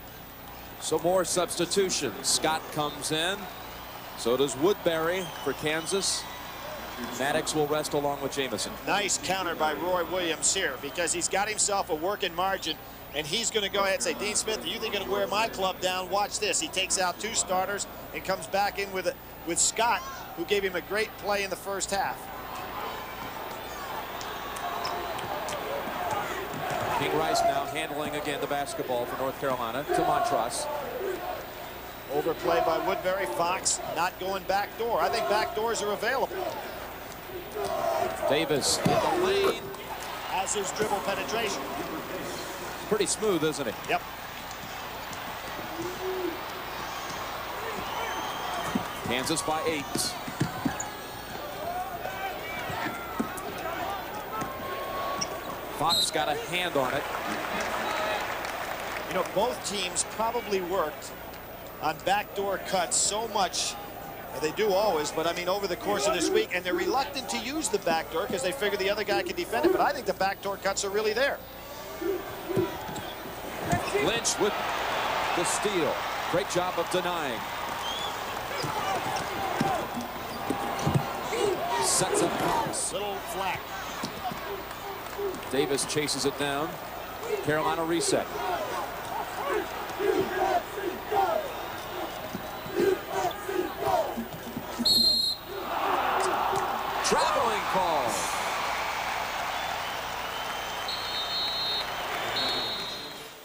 So more substitutions. Scott comes in. So does Woodbury for Kansas. Maddox will rest along with Jamison. Nice counter by Roy Williams here, because he's got himself a working margin, and he's going to go ahead and say, Dean Smith, are you going to wear my club down? Watch this. He takes out 2 starters and comes back in with Scott, who gave him a great play in the first half. King Rice now handling again the basketball for North Carolina to Montross. Overplay by Woodbury. Fox not going back door. I think back doors are available. Davis in the lane. Has his dribble penetration. Pretty smooth, isn't it? Yep. Kansas by 8. Fox got a hand on it. You know, both teams probably worked on backdoor cuts so much. They do always, but I mean over the course of this week, and they're reluctant to use the backdoor because they figure the other guy can defend it, but I think the backdoor cuts are really there. Lynch with the steal. Great job of denying. Sets up Fox. Little flat. Davis chases it down. Carolina reset. Traveling call.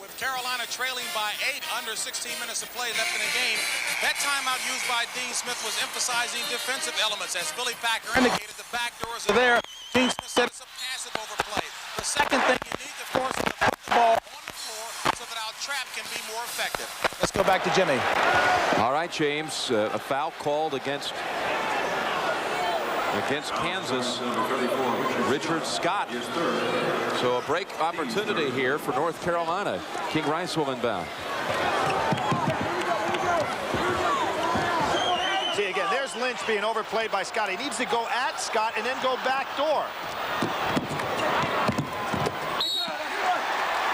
With Carolina trailing by 8, under 16 minutes of play left in the game, that timeout used by Dean Smith was emphasizing defensive elements. As Billy Packer indicated, the back doors are there. Dean Smith said it's a passive overplay. The second thing, you need to force them to put the ball on the floor so that our trap can be more effective. Let's go back to Jimmy. All right, James, a foul called against Kansas. Richard Scott. So a break opportunity here for North Carolina. King Rice will inbound. See, again, there's Lynch being overplayed by Scott. He needs to go at Scott and then go back door.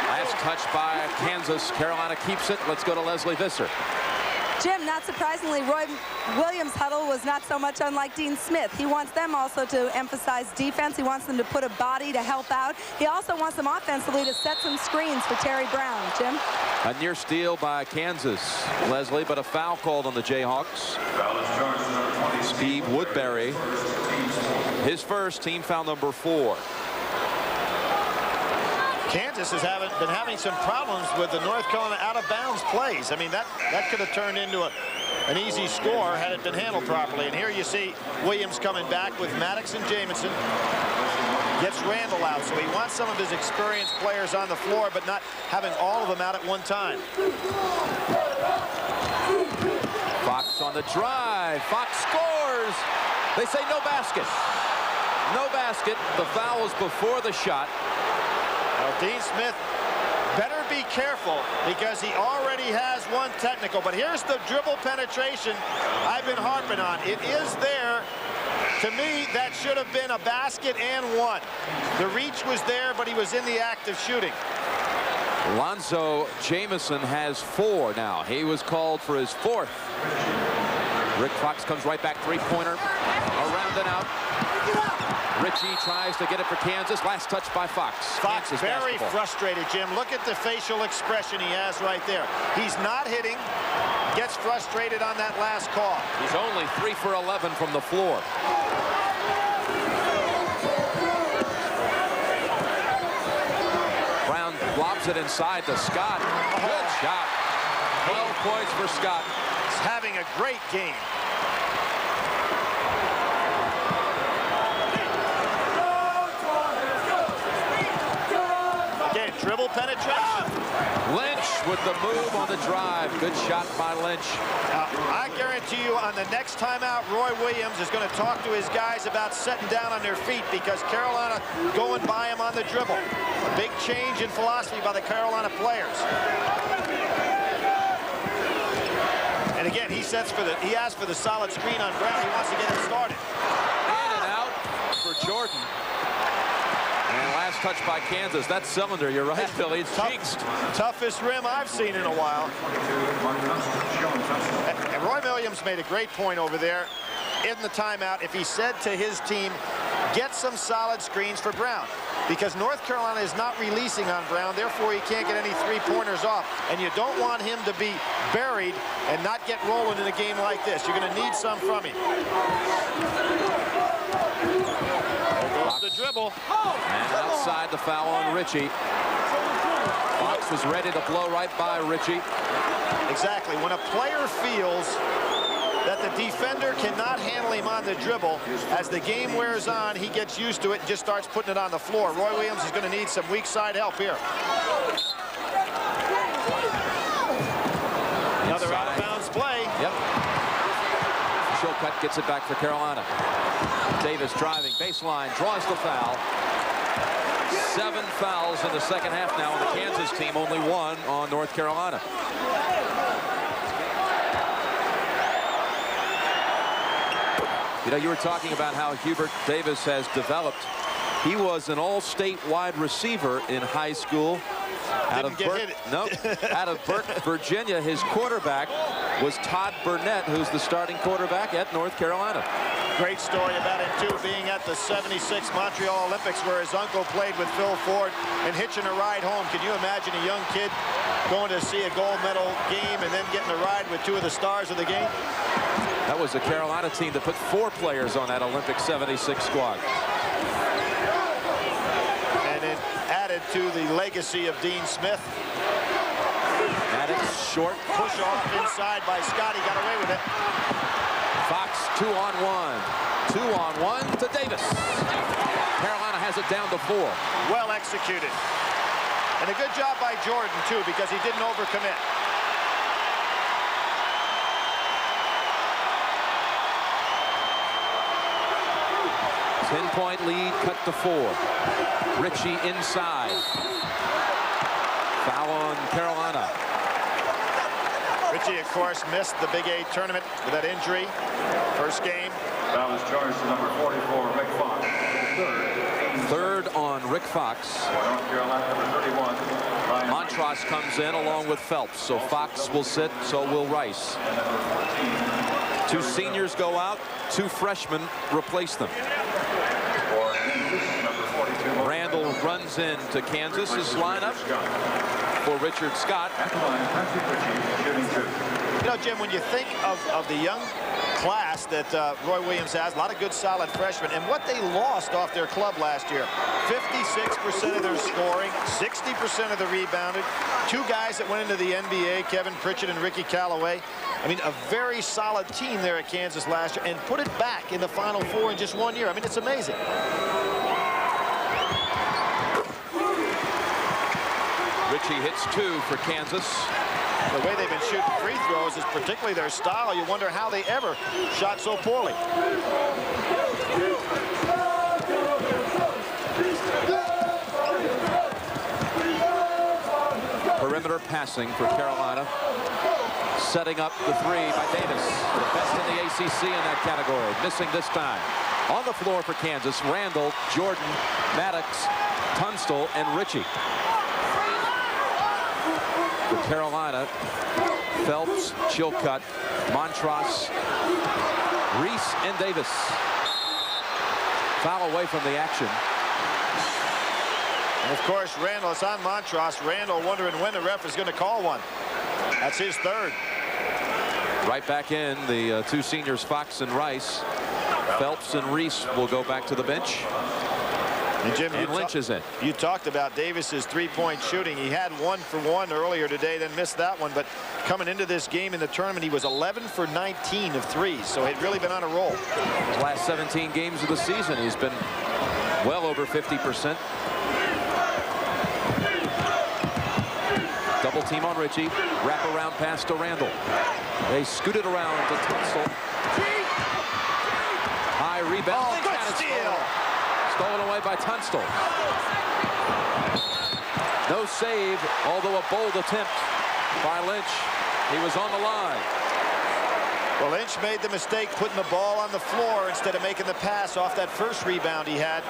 Last touch by Kansas. Carolina keeps it. Let's go to Leslie Visser. Jim, not surprisingly, Roy Williams' huddle was not so much unlike Dean Smith. He wants them also to emphasize defense. He wants them to put a body to help out. He also wants them offensively to set some screens for Terry Brown. Jim? A near steal by Kansas, Leslie, but a foul called on the Jayhawks. Steve Woodbury, his first, team foul number 4. Kansas has been having some problems with the North Carolina out-of-bounds plays. I mean, that could have turned into an easy score had it been handled properly. And here you see Williams coming back with Maddox and Jamison. Gets Randall out, so he wants some of his experienced players on the floor, but not having all of them out at one time. Fox on the drive. Fox scores. They say no basket. No basket. The foul was before the shot. Well, Dean Smith better be careful because he already has one technical. But here's the dribble penetration I've been harping on. It is there. To me, that should have been a basket and one. The reach was there, but he was in the act of shooting. Lonzo Jamison has 4 now. He was called for his 4th. Rick Fox comes right back, 3-pointer. Around and out. Richie tries to get it for Kansas. Last touch by Fox. Fox Kansas very basketball. frustrated, Jim. Look at the facial expression he has right there. He's not hitting. gets frustrated on that last call. He's only 3 for 11 from the floor. Brown lobs it inside to Scott. Good shot. 12 points for Scott. He's having a great game. Again, dribble penetration. Lynch with the move on the drive. Good shot by Lynch. I guarantee you on the next timeout, Roy Williams is going to talk to his guys about setting down on their feet because Carolina going by him on the dribble. A big change in philosophy by the Carolina players. And again, he asks for the solid screen on Brown. He wants to get it started. In and out for Jordan. And last touch by Kansas. That cylinder, you're right, Billy. It's cheeks. Toughest rim I've seen in a while. And Roy Williams made a great point over there in the timeout. If he said to his team, get some solid screens for Brown. Because North Carolina is not releasing on Brown, therefore he can't get any three-pointers off. And you don't want him to be buried and not get rolling in a game like this. You're going to need some from him. The dribble. And outside the foul on Richie. Fox was ready to blow right by Richie. Exactly. When a player feels that the defender cannot handle him on the dribble, as the game wears on, he gets used to it and just starts putting it on the floor. Roy Williams is going to need some weak side help here. Another out-of-bounds play. Yep. Chilcutt gets it back for Carolina. Davis driving, baseline, draws the foul. 7 fouls in the second half now on the Kansas team, only 1 on North Carolina. You know, you were talking about how Hubert Davis has developed. He was an all-state wide receiver in high school. Out of Burke, Virginia. His quarterback was Todd Burnett, who's the starting quarterback at North Carolina. Great story about him, too, being at the '76 Montreal Olympics where his uncle played with Phil Ford and hitching a ride home. Can you imagine a young kid going to see a gold medal game and then getting a ride with 2 of the stars of the game? That was the Carolina team that put 4 players on that Olympic '76 squad. And it added to the legacy of Dean Smith. Maddox short. Push off inside by Scott. He got away with it. Fox 2-on-1. 2-on-1 to Davis. Carolina has it down to 4. Well executed. And a good job by Jordan, too, because he didn't overcommit. Ten-point lead cut to 4. Richie inside. Foul on Carolina. Richie, of course, missed the Big 8 tournament with that injury. First game. Foul is charged to number 44, Rick Fox. Third on Rick Fox. North Carolina, number 31. Montross comes in along with Phelps. So Fox will sit, so will Rice. 2 seniors go out. 2 freshmen replace them. Randall runs into Kansas's lineup for Richard Scott. You know, Jim, when you think of the young class that Roy Williams has, a lot of good solid freshmen, and what they lost off their club last year, 56% of their scoring, 60% of the rebounding, 2 guys that went into the NBA, Kevin Pritchett and Ricky Callaway. I mean, a very solid team there at Kansas last year, and put it back in the Final Four in just 1 year. I mean, it's amazing. Richie hits 2 for Kansas. The way they've been shooting free throws is particularly their style. You wonder how they ever shot so poorly. Perimeter passing for Carolina. Setting up the 3 by Davis. The best in the ACC in that category. Missing this time. On the floor for Kansas, Randall, Jordan, Maddox, Tunstall, and Richie. For Carolina, Phelps, Chilcutt, Montross, Reese, and Davis. Foul away from the action. And of course, Randall, it's on Montross. Randall wondering when the ref is going to call one. That's his 3rd. Right back in, the two seniors, Fox and Rice. Phelps and Reese will go back to the bench. And Jim, and Lynch is in. You talked about Davis's three-point shooting. He had 1 for 1 earlier today, then missed that one. But coming into this game in the tournament, he was 11 for 19 of threes. So he'd really been on a roll. His last 17 games of the season, he's been well over 50%. Double team on Richie. Wrap around pass to Randall. They scooted around to Tunstall. High rebound. Oh, good steal. Stolen away by Tunstall. No save, although a bold attempt by Lynch. He was on the line. Well, Lynch made the mistake putting the ball on the floor instead of making the pass off that first rebound he had,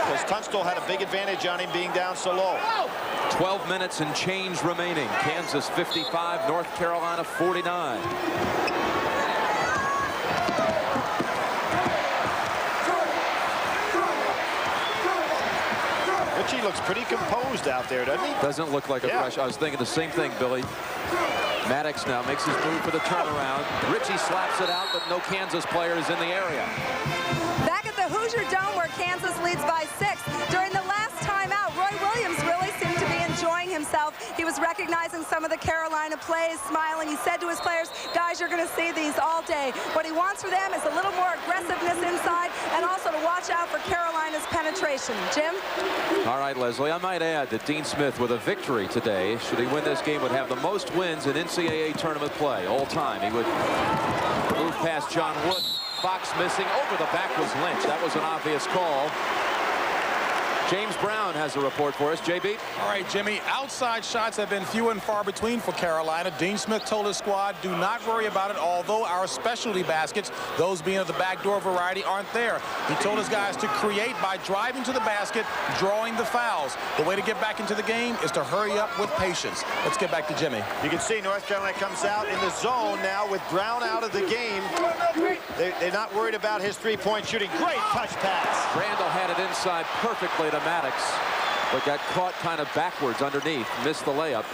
because Tunstall had a big advantage on him being down so low. 12 minutes and change remaining. Kansas 55, North Carolina 49. Richie looks pretty composed out there, doesn't he? Doesn't look like a fresh. I was thinking the same thing, Billy. Maddox now makes his move for the turnaround. Richie slaps it out, but no Kansas player is in the area. Back at the Hoosier Dome, where Kansas leads by 6. During the last timeout, Roy Williams really seemed to be enjoying himself. He was recognizing some of the Carolina plays, smiling. He said to his players, guys, you're going to see these all day. What he wants for them is a little more aggressiveness inside, and also to watch out for Carolina's penetration. Jim? All right, Leslie, I might add that Dean Smith, with a victory today, should he win this game, would have the most wins in NCAA tournament play all time. He would move past John Wood. Fox missing. Over the back was Lynch. That was an obvious call. James Brown has a report for us. JB? All right, Jimmy, outside shots have been few and far between for Carolina. Dean Smith told his squad, do not worry about it, although our specialty baskets, those being of the backdoor variety, aren't there. He told his guys to create by driving to the basket, drawing the fouls. The way to get back into the game is to hurry up with patience. Let's get back to Jimmy. You can see North Carolina comes out in the zone now with Brown out of the game. They're not worried about his three-point shooting. Great touch pass. Randall had it inside perfectly to Maddox, but got caught kind of backwards underneath. Missed the layup.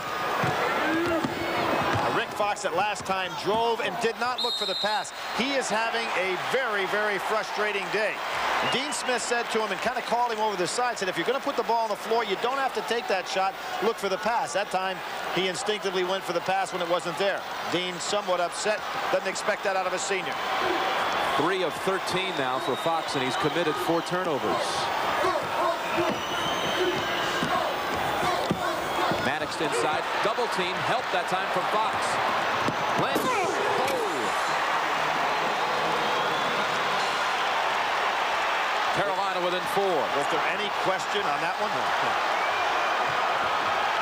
Rick Fox at last time drove and did not look for the pass. He is having a very, very frustrating day. Dean Smith said to him and kind of called him over the side, said, if you're going to put the ball on the floor, you don't have to take that shot. Look for the pass. That time, he instinctively went for the pass when it wasn't there. Dean somewhat upset. Doesn't expect that out of a senior. 3 of 13 now for Fox, and he's committed 4 turnovers. Maddox inside, double team, help that time from Fox. Lynch. Oh. Carolina within 4. Was there any question on that one?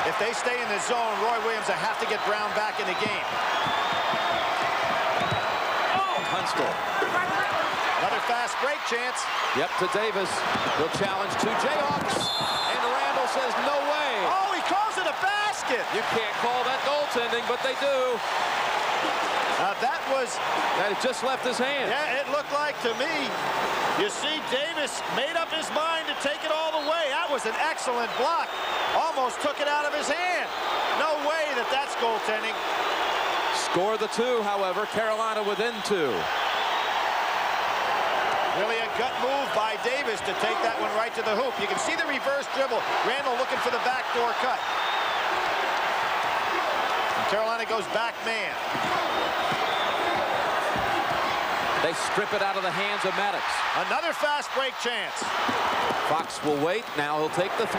If they stay in the zone, Roy Williams will have to get Brown back in the game. Tunstall. Another fast break chance. Yep, to Davis. He'll challenge 2 Jayhawks. And Randall says no way. Oh, he calls it a basket. You can't call that goaltending, but they do. That it just left his hand. Yeah, it looked like to me. You see, Davis made up his mind to take it all the way. That was an excellent block. Almost took it out of his hand. No way that that's goaltending. Score the 2, however. Carolina within 2. Really a gut move by Davis to take that one right to the hoop. You can see the reverse dribble. Randall looking for the backdoor cut. And Carolina goes back man. They strip it out of the hands of Maddox. Another fast break chance. Fox will wait. Now he'll take the 3.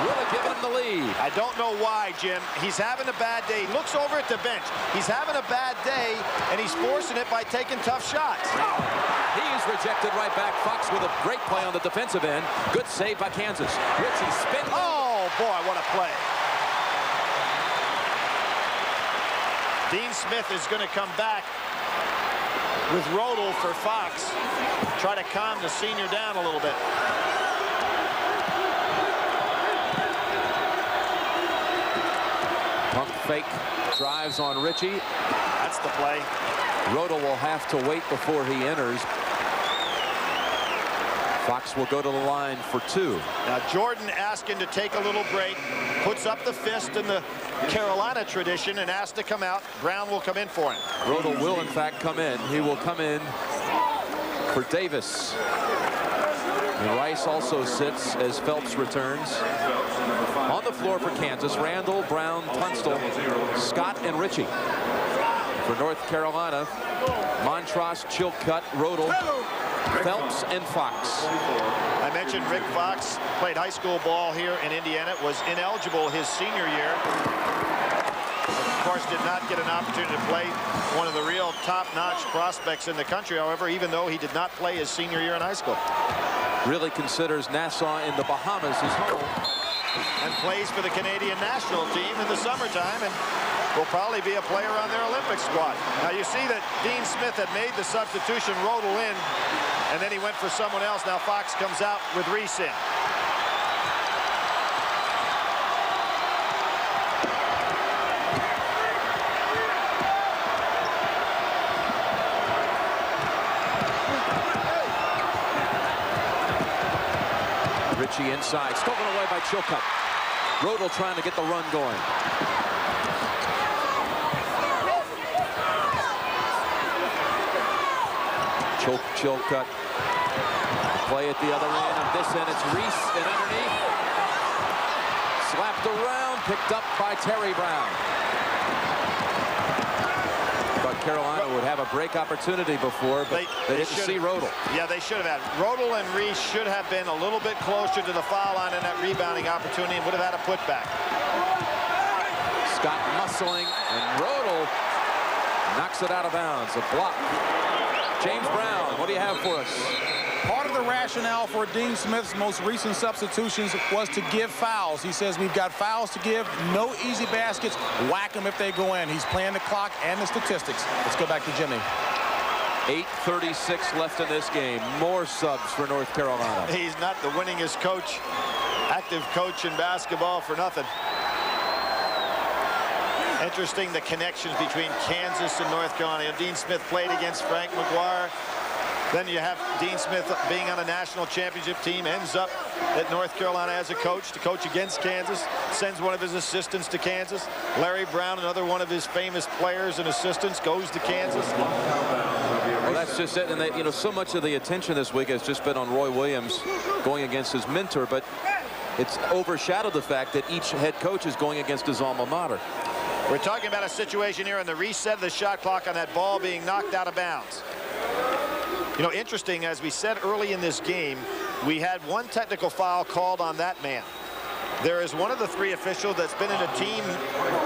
Really giving him the lead. I don't know why, Jim. He's having a bad day. He looks over at the bench. He's having a bad day, and he's forcing it by taking tough shots. He's rejected right back. Fox with a great play on the defensive end. Good save by Kansas. Richie spins. Oh, boy, what a play. Dean Smith is going to come back with Randall for Fox. Try to calm the senior down a little bit. Pump fake, drives on Richie. That's the play. Randall will have to wait before he enters. Fox will go to the line for 2. Now Jordan asking to take a little break, puts up the fist in the Carolina tradition and asks to come out. Brown will come in for him. Randall will in fact come in. He will come in for Davis. And Rice also sits as Phelps returns. On the floor for Kansas, Randall, Brown, Tunstall, Scott, and Ritchie. For North Carolina, Montross, Chilcutt, Rodel, Phelps, and Fox. I mentioned Rick Fox played high school ball here in Indiana, was ineligible his senior year. Of course, did not get an opportunity to play one of the real top-notch prospects in the country, however, even though he did not play his senior year in high school. Really considers Nassau in the Bahamas his home. And plays for the Canadian national team in the summertime and will probably be a player on their Olympic squad. Now you see that Dean Smith had made the substitution, Rodel in, and then he went for someone else. Now Fox comes out with Reese in. Ritchie inside, stolen away by Chilcutt. Rodel trying to get the run going. Chilcutt. Play at the other end, and this end, it's Reese, and underneath. Slapped around, picked up by Terry Brown. Thought Carolina would have a break opportunity before, but they didn't see Rodel. Yeah, they should have had. Rodel and Reese should have been a little bit closer to the foul line in that rebounding opportunity and would have had a putback. Scott muscling, and Rodel knocks it out of bounds. A block. James Brown, what do you have for us? Part of the rationale for Dean Smith's most recent substitutions was to give fouls. He says we've got fouls to give, no easy baskets, whack them if they go in. He's playing the clock and the statistics. Let's go back to Jimmy. 8:36 left in this game. More subs for North Carolina. He's not the winningest coach, active coach in basketball for nothing. Interesting, the connections between Kansas and North Carolina. Dean Smith played against Frank McGuire. Then you have Dean Smith being on a national championship team, ends up at North Carolina as a coach to coach against Kansas, sends one of his assistants to Kansas. Larry Brown, another one of his famous players and assistants, goes to Kansas. Well, that's just it. And they, you know, so much of the attention this week has just been on Roy Williams going against his mentor, but it's overshadowed the fact that each head coach is going against his alma mater. We're talking about a situation here in the reset of the shot clock on that ball being knocked out of bounds. You know, interesting, as we said early in this game, we had one technical foul called on that man. There is one of the three officials that's been in a team,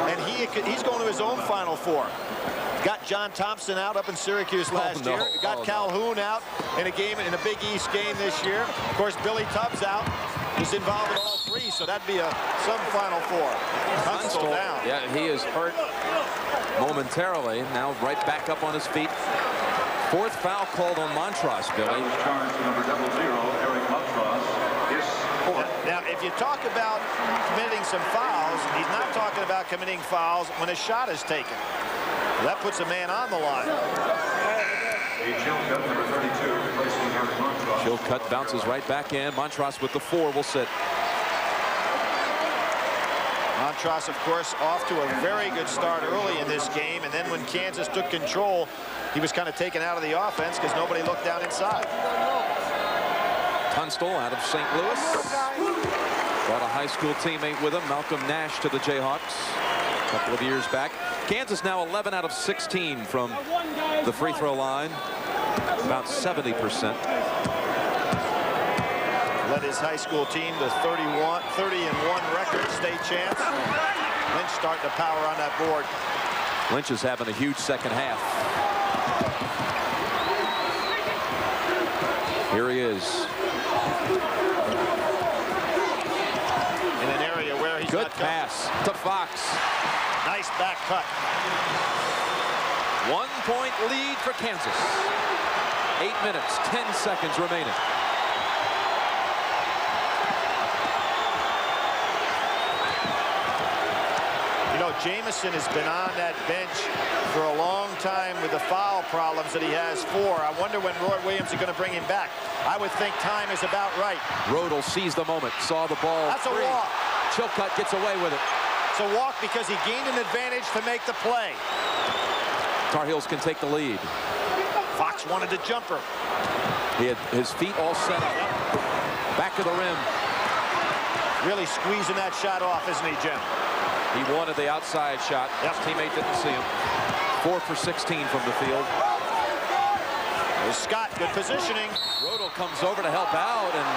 and he's going to his own Final Four. Got John Thompson out up in Syracuse last year. Got Calhoun out in a game, in a Big East game this year. Of course, Billy Tubbs out. He's involved in all three, so that'd be some Final Four. Tunstall down. Yeah, he is hurt momentarily. Now right back up on his feet. Fourth foul called on Montross, Billy. Charge number 00, Eric Montross, is fourth. Now, if you talk about committing some fouls, he's not talking about committing fouls when a shot is taken. That puts a man on the line. Chilcutt, number 32, replacing Eric Montross. Chilcutt bounces right back in. Montross with the 4 will sit. Montross, of course, off to a very good start early in this game, and then when Kansas took control, he was kind of taken out of the offense because nobody looked down inside. Tunstall out of St. Louis. Brought a high school teammate with him, Malcolm Nash, to the Jayhawks a couple of years back. Kansas now 11 out of 16 from the free throw line, about 70%. Led his high school team to 30-1 record, state champs. Lynch starting to power on that board. Lynch is having a huge second half. Here he is. In an area where he's good pass to Fox. Nice back cut. 1 point lead for Kansas. 8 minutes, 10 seconds remaining. You know, Jamison has been on that bench for a long time with the foul problems that he has 4. I wonder when Roy Williams is going to bring him back. I would think time is about right. Randall seized the moment, saw the ball. That's a walk. Chilcutt gets away with it. It's a walk because he gained an advantage to make the play. Tar Heels can take the lead. Fox wanted a jumper. He had his feet all set up. Back of the rim. Really squeezing that shot off, isn't he, Jim? He wanted the outside shot. His teammate didn't see him. 4 for 16 from the field. There's Scott, good positioning. Randall comes over to help out, and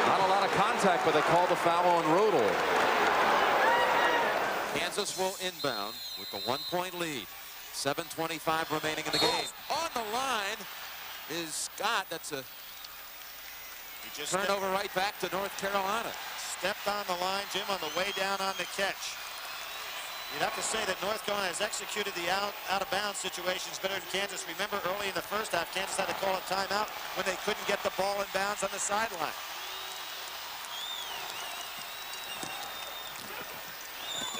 not a lot of contact, but they call the foul on Randall. Kansas will inbound with the 1-point lead. 7:25 remaining in the game. On the line is Scott. That's a turnover right back to North Carolina. Stepped on the line, Jim, on the way down on the catch. You'd have to say that North Carolina has executed the out-of-bounds situations better than Kansas. Remember, early in the first half, Kansas had to call a timeout when they couldn't get the ball in bounds on the sideline.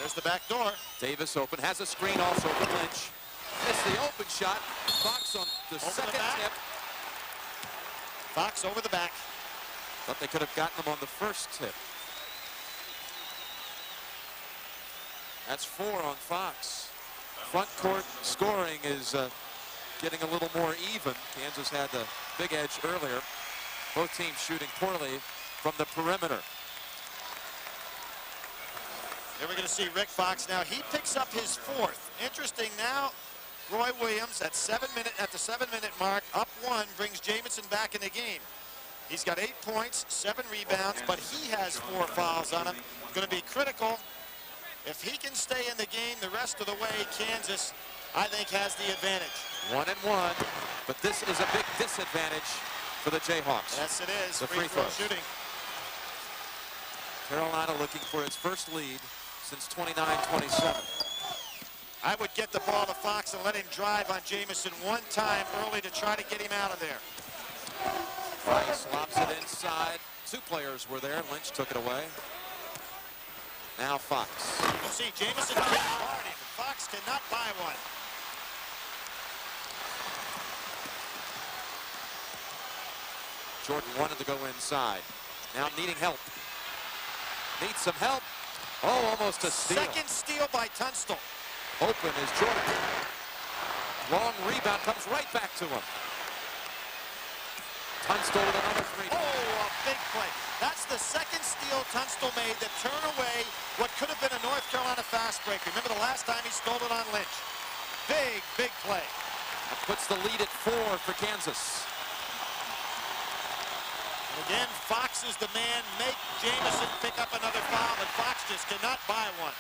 There's the back door. Davis open, has a screen also for Lynch. Missed the open shot. Fox on the second tip. Fox over the back. Thought they could have gotten them on the first tip. That's 4 on Fox. Front court scoring is getting a little more even. Kansas had the big edge earlier. Both teams shooting poorly from the perimeter. Here we're going to see Rick Fox now. He picks up his 4th. Interesting now. Roy Williams at the 7-minute mark, up 1, brings Jamison back in the game. He's got 8 points, 7 rebounds, but he has 4 fouls on him. Going to be critical. If he can stay in the game the rest of the way, Kansas, I think, has the advantage. 1-1, but this is a big disadvantage for the Jayhawks. Yes, it is. The free throw shooting. Carolina looking for its first lead since 29-27. I would get the ball to Fox and let him drive on Jamison one time early to try to get him out of there. Price lobs it inside. 2 players were there. Lynch took it away. Now Fox. You'll see Jamison guarding. Fox cannot buy one. Jordan wanted to go inside. Now needing help. Needs some help. Oh, almost a steal. Second steal by Tunstall. Open is Jordan. Long rebound comes right back to him. Tunstall with another 3. Oh, a big play. That's the second steal Tunstall made that turned away what could have been a North Carolina fast break. Remember the last time he stole it on Lynch. Big, big play. That puts the lead at 4 for Kansas. Again, Fox is the man. Make Jamison pick up another foul, but Fox just cannot buy one.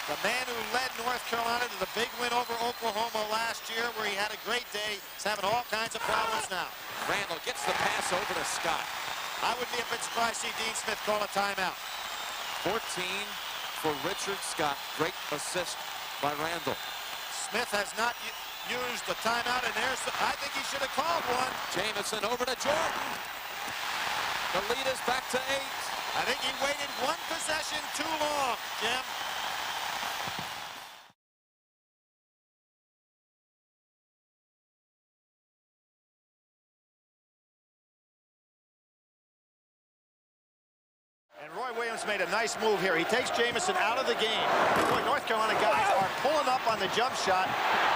The man who led North Carolina to the big win over Oklahoma last year, where he had a great day, is having all kinds of problems now. Randall gets the pass over to Scott. I wouldn't be a bit surprised to see Dean Smith call a timeout. 14 for Richard Scott. Great assist by Randall. Smith has not used the timeout, and I think he should have called one. Jamison over to Jordan. The lead is back to 8. I think he waited one possession too long, Jim. And Roy Williams made a nice move here. He takes Jamison out of the game. Boy, North Carolina guys are pulling up on the jump shot,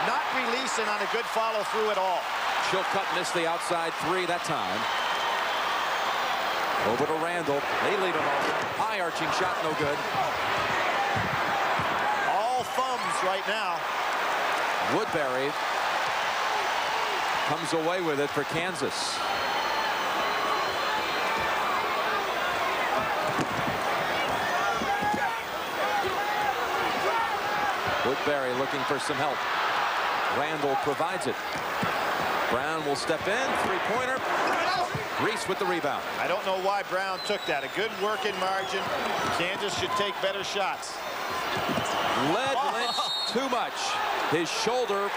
not releasing on a good follow-through at all. Chilcutt missed the outside 3 that time. Over to Randall. They lead him over. High arching shot, no good. All thumbs right now. Woodbury comes away with it for Kansas. Woodbury looking for some help. Randall provides it. Brown will step in. 3-pointer. Reese with the rebound. I don't know why Brown took that. A good working margin. Kansas should take better shots. Led Lynch too much. His shoulder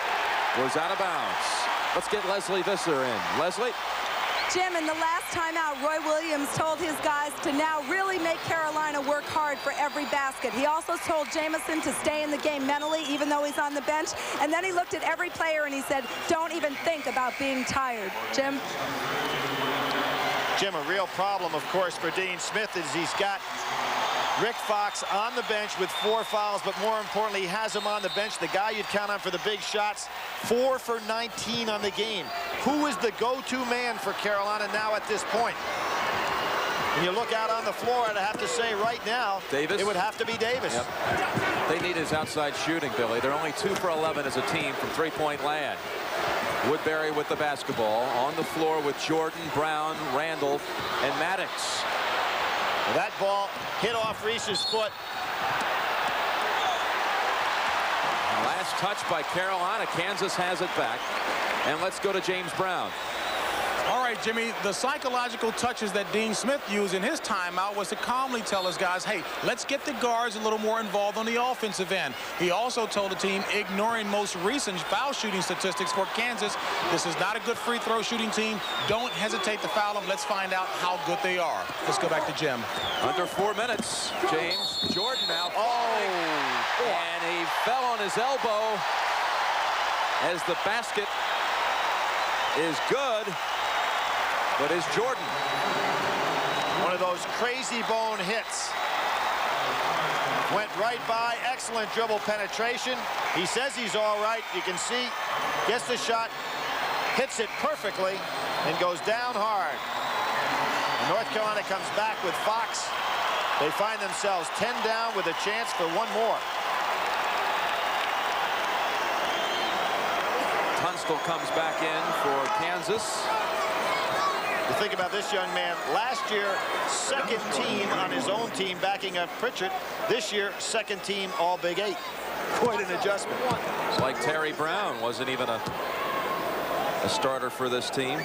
was out of bounds. Let's get Leslie Visser in. Leslie? Jim, in the last time out, Roy Williams told his guys to now really make Carolina work hard for every basket. He also told Jamison to stay in the game mentally, even though he's on the bench. And then he looked at every player and he said, don't even think about being tired. Jim? Jim, a real problem, of course, for Dean Smith is he's got Rick Fox on the bench with 4 fouls, but more importantly, he has him on the bench, the guy you'd count on for the big shots, 4 for 19 on the game. Who is the go-to man for Carolina now at this point? When you look out on the floor, I'd have to say right now, Davis. It would have to be Davis. Yep. They need his outside shooting, Billy. They're only 2 for 11 as a team from three-point land. Woodbury with the basketball on the floor with Jordan, Brown, Randall, and Maddox. That ball hit off Reese's foot. Last touch by Carolina. Kansas has it back. And let's go to James Brown. All right, Jimmy, the psychological touches that Dean Smith used in his timeout was to calmly tell his guys, hey, let's get the guards a little more involved on the offensive end. He also told the team, ignoring most recent foul shooting statistics for Kansas, this is not a good free throw shooting team. Don't hesitate to foul them. Let's find out how good they are. Let's go back to Jim. Under 4 minutes, James Jordan now. And he fell on his elbow as the basket is good. But is Jordan. One of those crazy bone hits. Went right by. Excellent dribble penetration. He says he's all right. You can see. Gets the shot. Hits it perfectly. And goes down hard. And North Carolina comes back with Fox. They find themselves 10 down with a chance for one more. Tunstall comes back in for Kansas. You think about this young man, last year, second team on his own team backing up Pritchard. This year, second team all Big 8. Quite an adjustment. It's like Terry Brown wasn't even a starter for this team.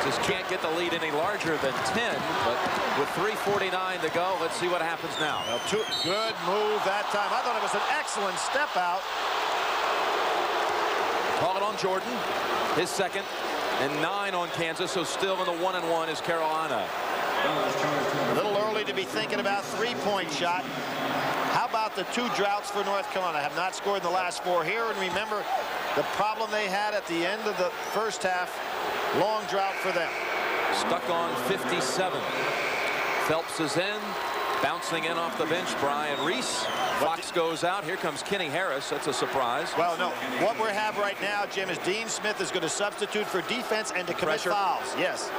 Just can't get the lead any larger than 10, but with 3:49 to go, let's see what happens now. Well, good move that time. I thought it was an excellent step out. Call it on Jordan, his second, and 9 on Kansas, so still in the 1-1 is Carolina. A little early to be thinking about three-point shot. How about the 2 droughts for North Carolina? Have not scored in the last 4 here, and remember the problem they had at the end of the first half. Long drought for them. Stuck on 57. Phelps is in. Bouncing in off the bench, Brian Reese. Fox goes out. Here comes Kenny Harris. That's a surprise. Well, no. What we have right now, Jim, is Dean Smith is going to substitute for defense and to commit fouls. Yes.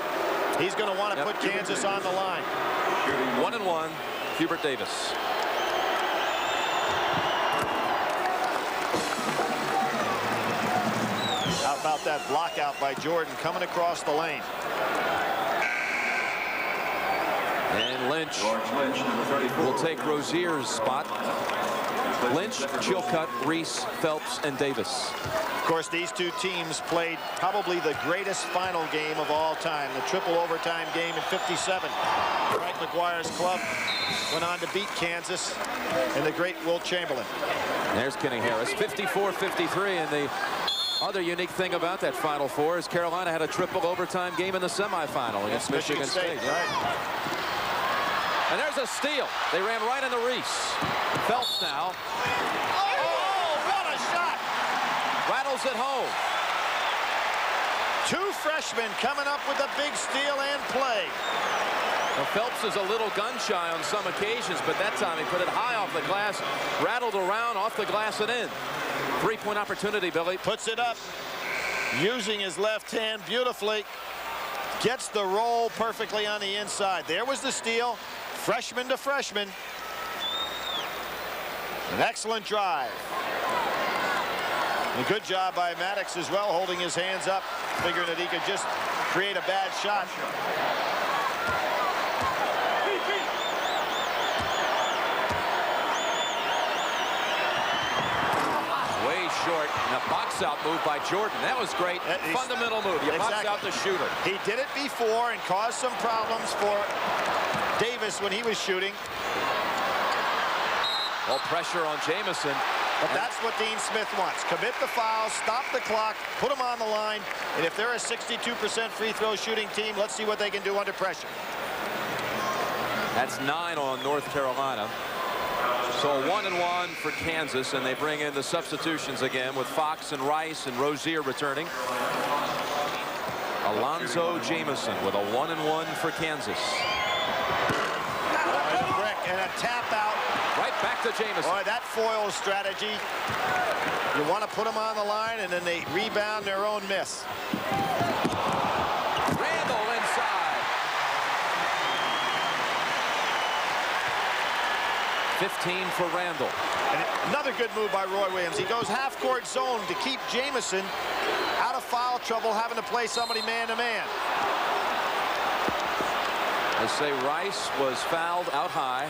He's going to want to put Kansas on the line. 1-1, Hubert Davis. How about that block out by Jordan coming across the lane? And Lynch will take Rozier's spot. Lynch, Chilcutt, Reese, Phelps, and Davis. Of course, these 2 teams played probably the greatest final game of all time, the triple overtime game in '57. Frank McGuire's club went on to beat Kansas and the great Wilt Chamberlain. There's Kenny Harris, 54-53, and the other unique thing about that Final Four is Carolina had a triple overtime game in the semifinal against Michigan State. Right. And there's a steal. They ran right into Reese. Phelps now. Oh, what a shot! Rattles it home. 2 freshmen coming up with a big steal and play. Now, Phelps is a little gun shy on some occasions, but that time he put it high off the glass, rattled around off the glass and in. 3-point opportunity, Billy. Puts it up, using his left hand beautifully. Gets the roll perfectly on the inside. There was the steal. Freshman to freshman. An excellent drive. And a good job by Maddox as well, holding his hands up, figuring that he could just create a bad shot. Way short. And a box out move by Jordan. That was great. Fundamental move. You box out the shooter. He did it before and caused some problems for Davis when he was shooting. Well, pressure on Jamison. But that's what Dean Smith wants. Commit the fouls, stop the clock, put them on the line, and if they're a 62% free throw shooting team, let's see what they can do under pressure. That's 9 on North Carolina. So a 1-and-1 for Kansas, and they bring in the substitutions again with Fox and Rice and Rozier returning. Alonzo Jamison with a 1-and-1 for Kansas. And a tap out. Right back to Jamison. Boy, that foil strategy. You want to put them on the line, and then they rebound their own miss. Randall inside. 15 for Randall. And another good move by Roy Williams. He goes half-court zone to keep Jamison out of foul trouble, having to play somebody man-to-man. They say Rice was fouled out high.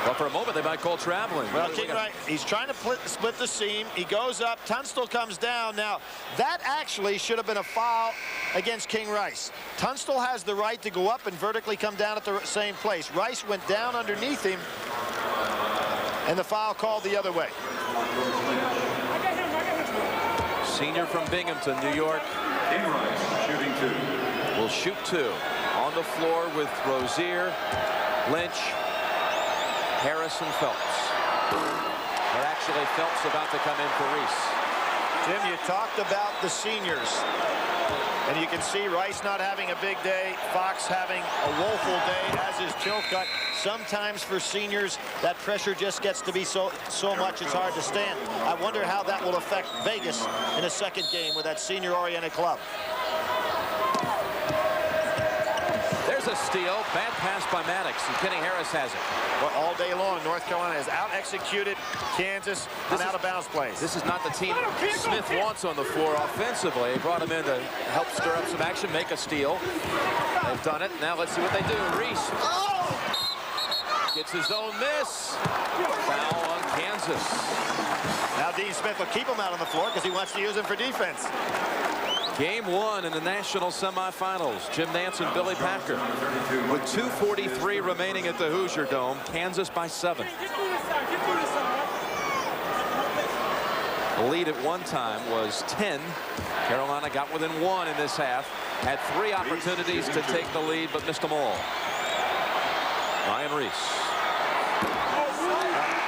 But for a moment, they might call traveling. Well, King Rice, he's trying to split the seam. He goes up. Tunstall comes down. Now, that actually should have been a foul against King Rice. Tunstall has the right to go up and vertically come down at the same place. Rice went down underneath him, and the foul called the other way. Senior from Binghamton, New York. King Rice shooting 2. Will shoot 2. On the floor with Rozier, Lynch, Harris, and Phelps. But actually, Phelps about to come in for Reese. Jim, you talked about the seniors. And you can see Rice not having a big day, Fox having a woeful day, as is Chilcutt. Sometimes for seniors, that pressure just gets to be so much it's hard to stand. I wonder how that will affect Vegas in a second game with that senior-oriented club. There's a steal. Bad pass by Maddox, and Kenny Harris has it. Well, all day long, North Carolina has out-executed Kansas on out-of-bounds plays. This is not the team Smith wants on the floor offensively. He brought him in to help stir up some action, make a steal. They've done it. Now let's see what they do. Reese gets his own miss. Foul on Kansas. Now Dean Smith will keep him out on the floor because he wants to use him for defense. Game 1 in the national semifinals. Jim Nance and Billy Packer. With 2:43 remaining at the Hoosier Dome, Kansas by 7. The lead at one time was 10. Carolina got within 1 in this half. Had 3 opportunities to take the lead, but missed them all. Ryan Reese.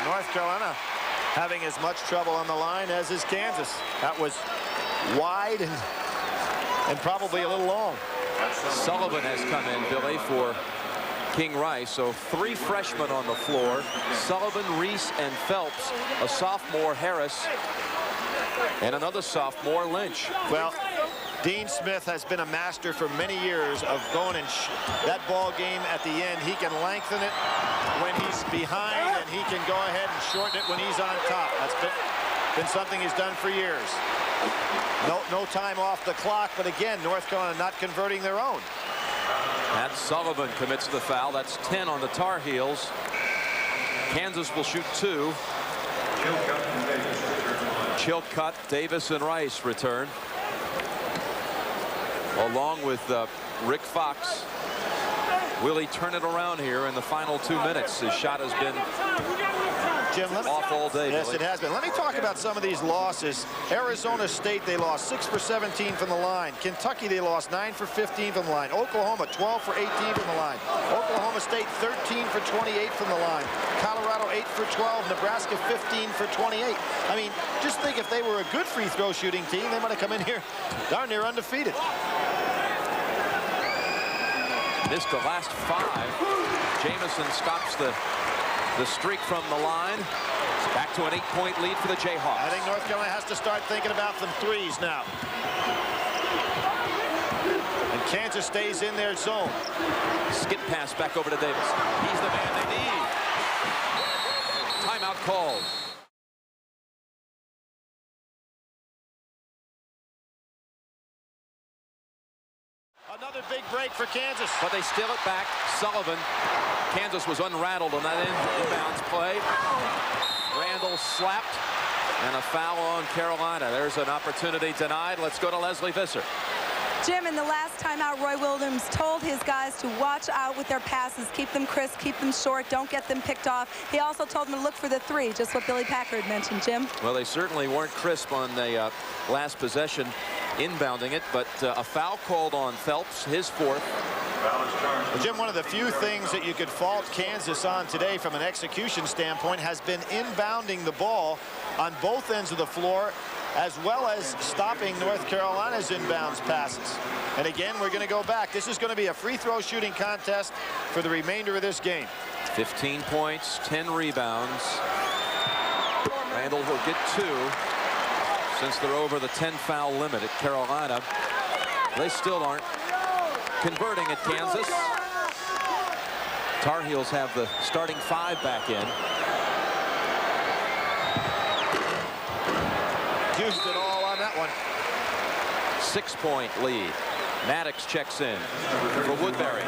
North Carolina having as much trouble on the line as is Kansas. That was wide and probably a little long. Sullivan has come in, Billy, for King Rice. So 3 freshmen on the floor. Sullivan, Reese, and Phelps. A sophomore, Harris. And another sophomore, Lynch. Well, Dean Smith has been a master for many years of going and that ball game at the end. He can lengthen it when he's behind, and he can go ahead and shorten it when he's on top. That's been something he's done for years. No time off the clock, but again, North Carolina not converting their own. Matt Sullivan commits the foul. That's 10 on the Tar Heels. Kansas will shoot 2. Chilcutt, Davis, and Rice return, along with Rick Fox. Will he turn it around here in the final 2 minutes? His shot has been Jim, off all day. Yes, Billy. it has been. Let me talk about some of these losses. Arizona State, they lost 6 for 17 from the line. Kentucky, they lost 9 for 15 from the line. Oklahoma, 12 for 18 from the line. Oklahoma State, 13 for 28 from the line. Colorado, 8 for 12. Nebraska, 15 for 28. I mean, just think if they were a good free throw shooting team, they might have come in here darn near undefeated. Missed the last 5. Jamison stops the streak from the line. Back to an 8-point lead for the Jayhawks. I think North Carolina has to start thinking about some threes now. And Kansas stays in their zone. Skip pass back over to Davis. He's the man they need. Timeout called. Another big break for Kansas. But they steal it back. Sullivan. Kansas was unrattled on that inbounds play. Randall slapped. And a foul on Carolina. There's an opportunity denied. Let's go to Leslie Visser. Jim, in the last timeout, Roy Williams told his guys to watch out with their passes, keep them crisp, keep them short, don't get them picked off. He also told them to look for the three, just what Billy Packard mentioned, Jim. Well, they certainly weren't crisp on the last possession, inbounding it, but a foul called on Phelps, his fourth. Well, Jim, one of the few things that you could fault Kansas on today from an execution standpoint has been inbounding the ball on both ends of the floor, as well as stopping North Carolina's inbounds passes. And again, we're going to go back. This is going to be a free throw shooting contest for the remainder of this game. 15 points, 10 rebounds. Randall will get 2 since they're over the 10 foul limit at Carolina. They still aren't converting at Kansas. Tar Heels have the starting 5 back in. Used it all on that one. 6-point lead. Maddox checks in for Woodbury.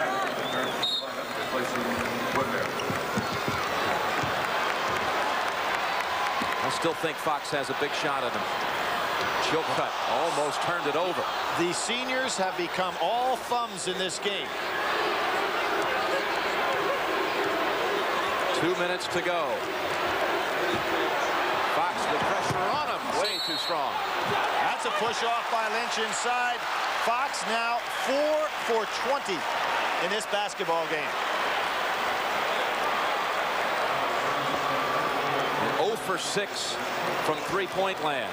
I still think Fox has a big shot at him. Chilcutt almost turned it over. The seniors have become all thumbs in this game. 2 minutes to go. Fox with pressure on him. Way too strong. That's a push off by Lynch inside. Fox now 4 for 20 in this basketball game. And 0 for 6 from three-point land.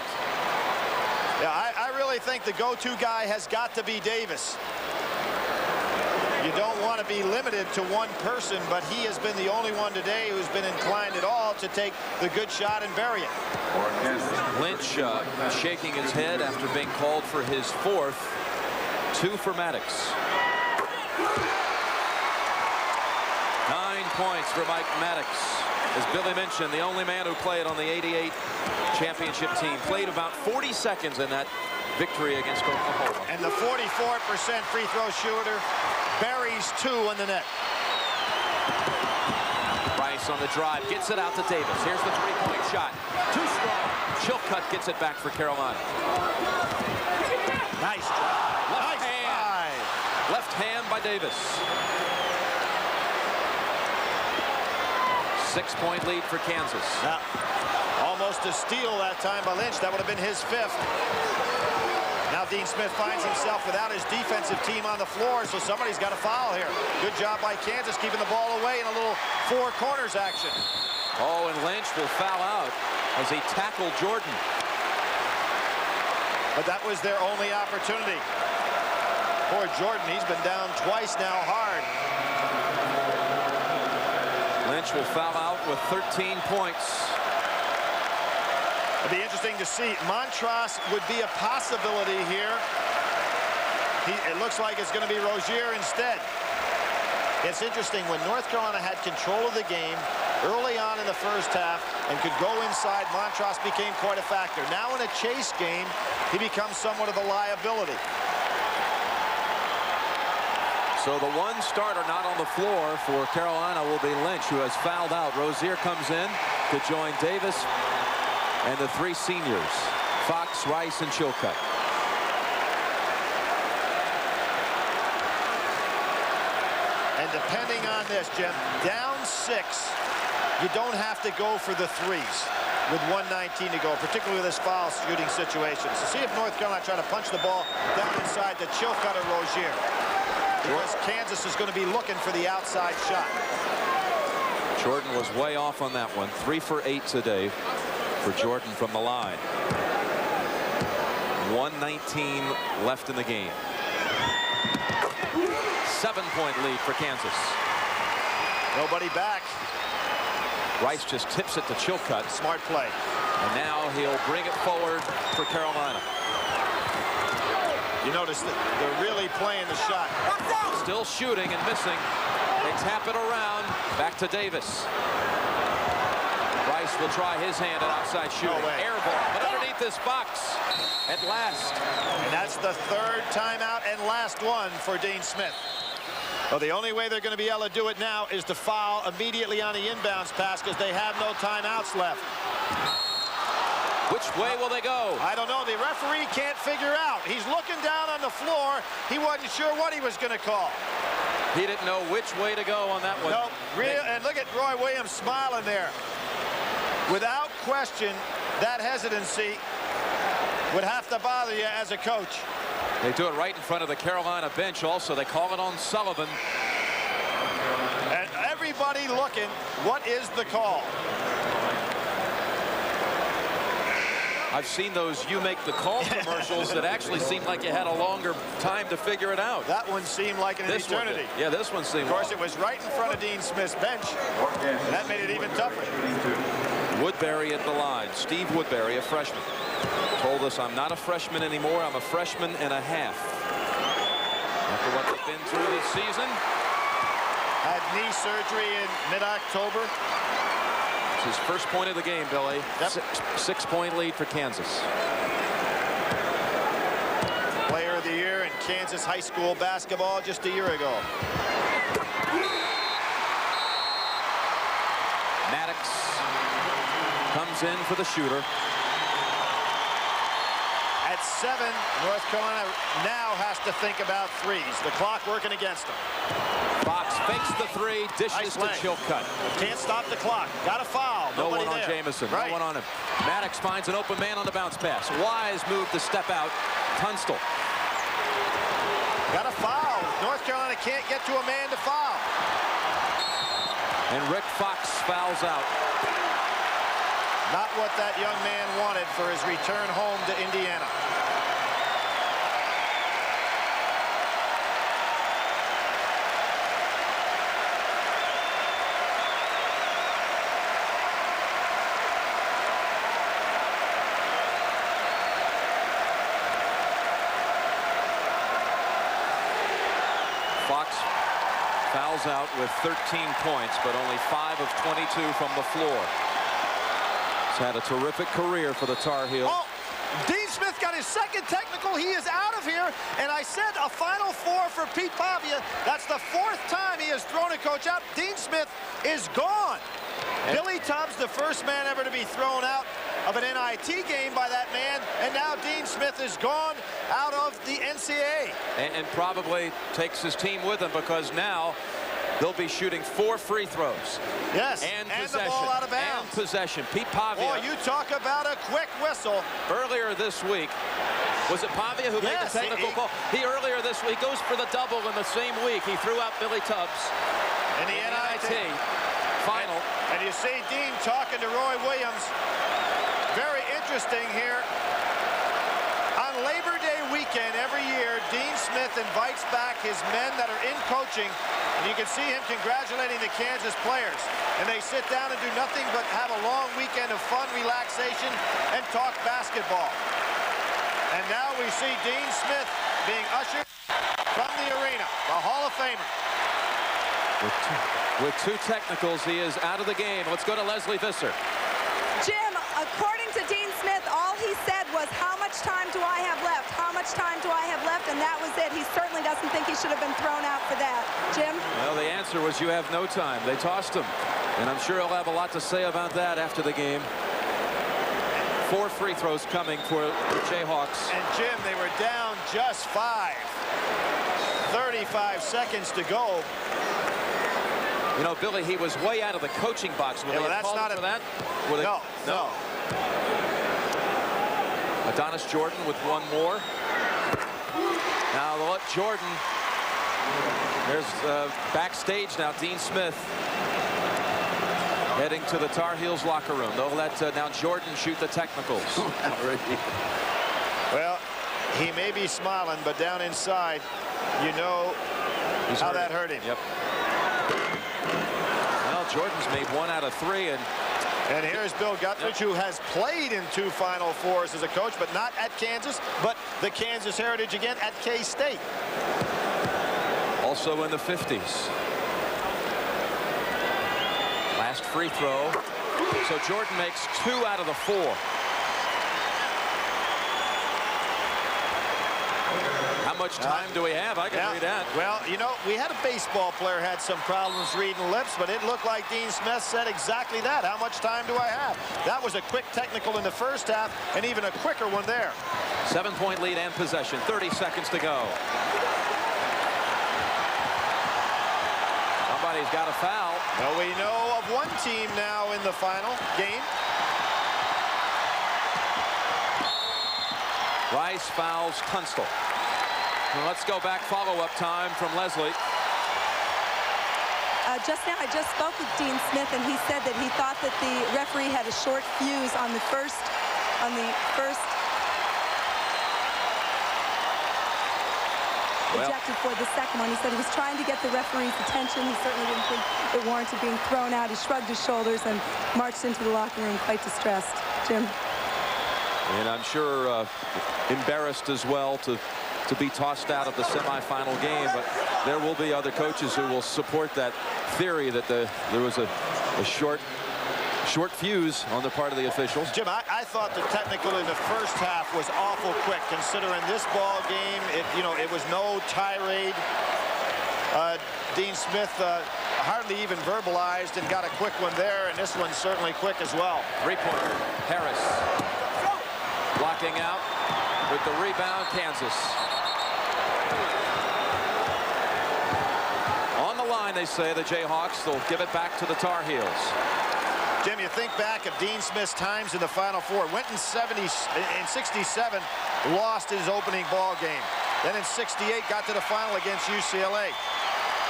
Yeah, I really think the go-to guy has got to be Davis. You don't want to be limited to one person, but he has been the only one today who's been inclined at all to take the good shot and bury it. Lynch shaking his head after being called for his fourth. 2 for Maddox. 9 points for Mike Maddox. As Billy mentioned, the only man who played on the '88 championship team. Played about 40 seconds in that victory against Oklahoma. And the 44% free throw shooter buries 2 on the net. Rice on the drive, gets it out to Davis. Here's the three-point shot. Too strong. Chilcutt gets it back for Carolina. Nice drive. Left hand. Left hand by Davis. 6-point lead for Kansas. Now, almost a steal that time by Lynch. That would have been his 5th. Now Dean Smith finds himself without his defensive team on the floor, so somebody's got to foul here. Good job by Kansas keeping the ball away in a little 4 corners action. Oh, and Lynch will foul out as he tackled Jordan. But that was their only opportunity. Poor Jordan, he's been down twice now hard. Lynch will foul out with 13 points. It'll be interesting to see. Montross would be a possibility here. It looks like it's going to be Rozier instead. It's interesting, when North Carolina had control of the game early on in the first half and could go inside, Montross became quite a factor. Now in a chase game, he becomes somewhat of a liability. So the one starter not on the floor for Carolina will be Lynch, who has fouled out. Rozier comes in to join Davis and the 3 seniors, Fox, Rice, and Chilcutt. And depending on this, Jim, down 6, you don't have to go for the threes with 1:19 to go, particularly with this foul shooting situation. So see if North Carolina try to punch the ball down inside to Chilcutt or Rozier. Because Kansas is going to be looking for the outside shot. Jordan was way off on that one. 3 for 8 today for Jordan from the line. 1:19 left in the game. 7-point lead for Kansas. Nobody back. Rice just tips it to Chilcutt. Smart play. And now he'll bring it forward for Carolina. You notice that they're really playing the shot. Still shooting and missing. They tap it around. Back to Davis. Rice will try his hand at outside shooting. No way. Air ball, but underneath this box at last. And that's the 3rd timeout and last one for Dean Smith. Well, the only way they're going to be able to do it now is to foul immediately on the inbounds pass because they have no timeouts left. Which way will they go? I don't know. The referee can't figure out. He's looking down on the floor. He wasn't sure what he was going to call. He didn't know which way to go on that one. No, and look at Roy Williams smiling there. Without question, that hesitancy would have to bother you as a coach. They do it right in front of the Carolina bench also. They call it on Sullivan. And everybody looking, what is the call? I've seen those "you make the call" commercials that actually seemed like you had a longer time to figure it out. That one seemed like an eternity. Yeah, this one seemed. Of course, it was right in front of Dean Smith's bench. And that made it even tougher. Woodbury at the line. Steve Woodbury, a freshman, told us, "I'm not a freshman anymore. I'm a freshman and a half." After what they've been through this season. Had knee surgery in mid-October. His first point of the game, Billy. Yep. Six-point lead for Kansas. Player of the year in Kansas high school basketball just a year ago. Maddox comes in for the shooter. At 7, North Carolina now has to think about threes. The clock working against them. Fox fakes the three, dishes to Chilcutt. Can't stop the clock. Got a foul. No Nobody one on there. Jamison. Right. No one on him. Maddox finds an open man on the bounce pass. Wise move to step out. Tunstall. Got a foul. North Carolina can't get to a man to foul. And Rick Fox fouls out. Not what that young man wanted for his return home to Indiana. Fox fouls out with 13 points, but only 5 of 22 from the floor. He's had a terrific career for the Tar Heels. Oh, Dean Smith got his second technical. He is out of here. And I said a Final Four for Pete Pavia. That's the 4th time he has thrown a coach out. Dean Smith is gone. And Billy Tubbs, the first man ever to be thrown out of an NIT game by that man. And now Dean Smith is gone out of the NCAA. And probably takes his team with him, because now they'll be shooting 4 free throws. Yes, and the ball out of bounds. And possession. Pete Pavia. Boy, you talk about a quick whistle. Earlier this week, was it Pavia who made the technical call? He earlier this week goes for the double in the same week. He threw out Billy Tubbs in the NIT final. And you see Dean talking to Roy Williams. Very interesting here. On Labor Day weekend every year, Dean Smith invites back his men that are in coaching, and you can see him congratulating the Kansas players. And they sit down and do nothing but have a long weekend of fun, relaxation, and talk basketball. And now we see Dean Smith being ushered from the arena, the Hall of Famer. With two technicals, he is out of the game. Let's go to Leslie Visser. Jim, according to Dean Smith, all he said was, how much time do I have left? How much time do I have left? And that was it. He certainly doesn't think he should have been thrown out for that. Jim? Well, the answer was, you have no time. They tossed him. And I'm sure he'll have a lot to say about that after the game. 4 free throws coming for the Jayhawks. And Jim, they were down just 5. 35 seconds to go. You know, Billy, he was way out of the coaching box. Yeah, well, that's not for that? No. Adonis Jordan with one more. Now they'll let Jordan. There's backstage now. Dean Smith heading to the Tar Heels locker room. They'll let now Jordan shoot the technicals. Well, he may be smiling, but down inside, you know how that hurt him. Yep. Well, Jordan's made 1 out of 3, and here's Bill Guthridge, who has played in 2 Final Fours as a coach, but not at Kansas, but the Kansas heritage again at K-State. Also in the 50s. Last free throw. So Jordan makes 2 out of the 4. How much time do we have? I can read that. Well, you know, we had a baseball player had some problems reading lips, but it looked like Dean Smith said exactly that. How much time do I have? That was a quick technical in the first half, and even a quicker one there. 7-point lead and possession. 30 seconds to go. Somebody's got a foul. Well, we know of one team now in the final game. Rice fouls Tunstall. Well, let's go back. Follow-up time from Leslie. Just now, I just spoke with Dean Smith, and he said that he thought that the referee had a short fuse on the first. Ejected for the second one. He said he was trying to get the referee's attention. He certainly didn't think it warranted being thrown out. He shrugged his shoulders and marched into the locker room quite distressed. Jim. And I'm sure embarrassed as well to be tossed out of the semifinal game, but there will be other coaches who will support that theory that there was a short fuse on the part of the officials. Jim, I thought the technical in the first half was awful quick, considering this ball game. It was no tirade. Dean Smith hardly even verbalized and got a quick one there, and this one's certainly quick as well. 3-pointer. Harris blocking out with the rebound. Kansas. On the line, they say, the Jayhawks. They'll give it back to the Tar Heels. Jim, you think back of Dean Smith's times in the Final Four. Went in 67, lost his opening ball game. Then in 68, got to the final against UCLA.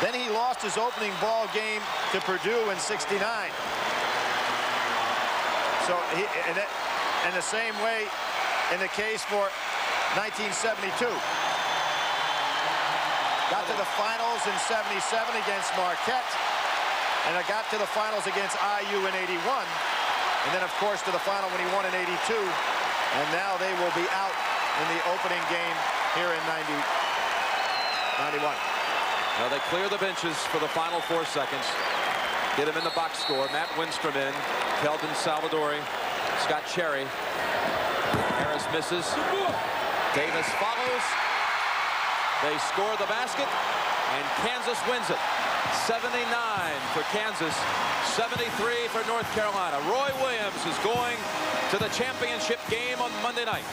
Then he lost his opening ball game to Purdue in 69. So, in the same way, in the case for 1972. Got to the finals in 77 against Marquette. And I got to the finals against IU in 81. And then, of course, to the final when he won in 82. And now they will be out in the opening game here in 91. Now they clear the benches for the final 4 seconds. Get him in the box score. Matt Winstrom in. Keldon Salvadori. Scott Cherry. Harris misses. Davis follows. They score the basket. And Kansas wins it. 79 for Kansas, 73 for North Carolina. Roy Williams is going to the championship game on Monday night.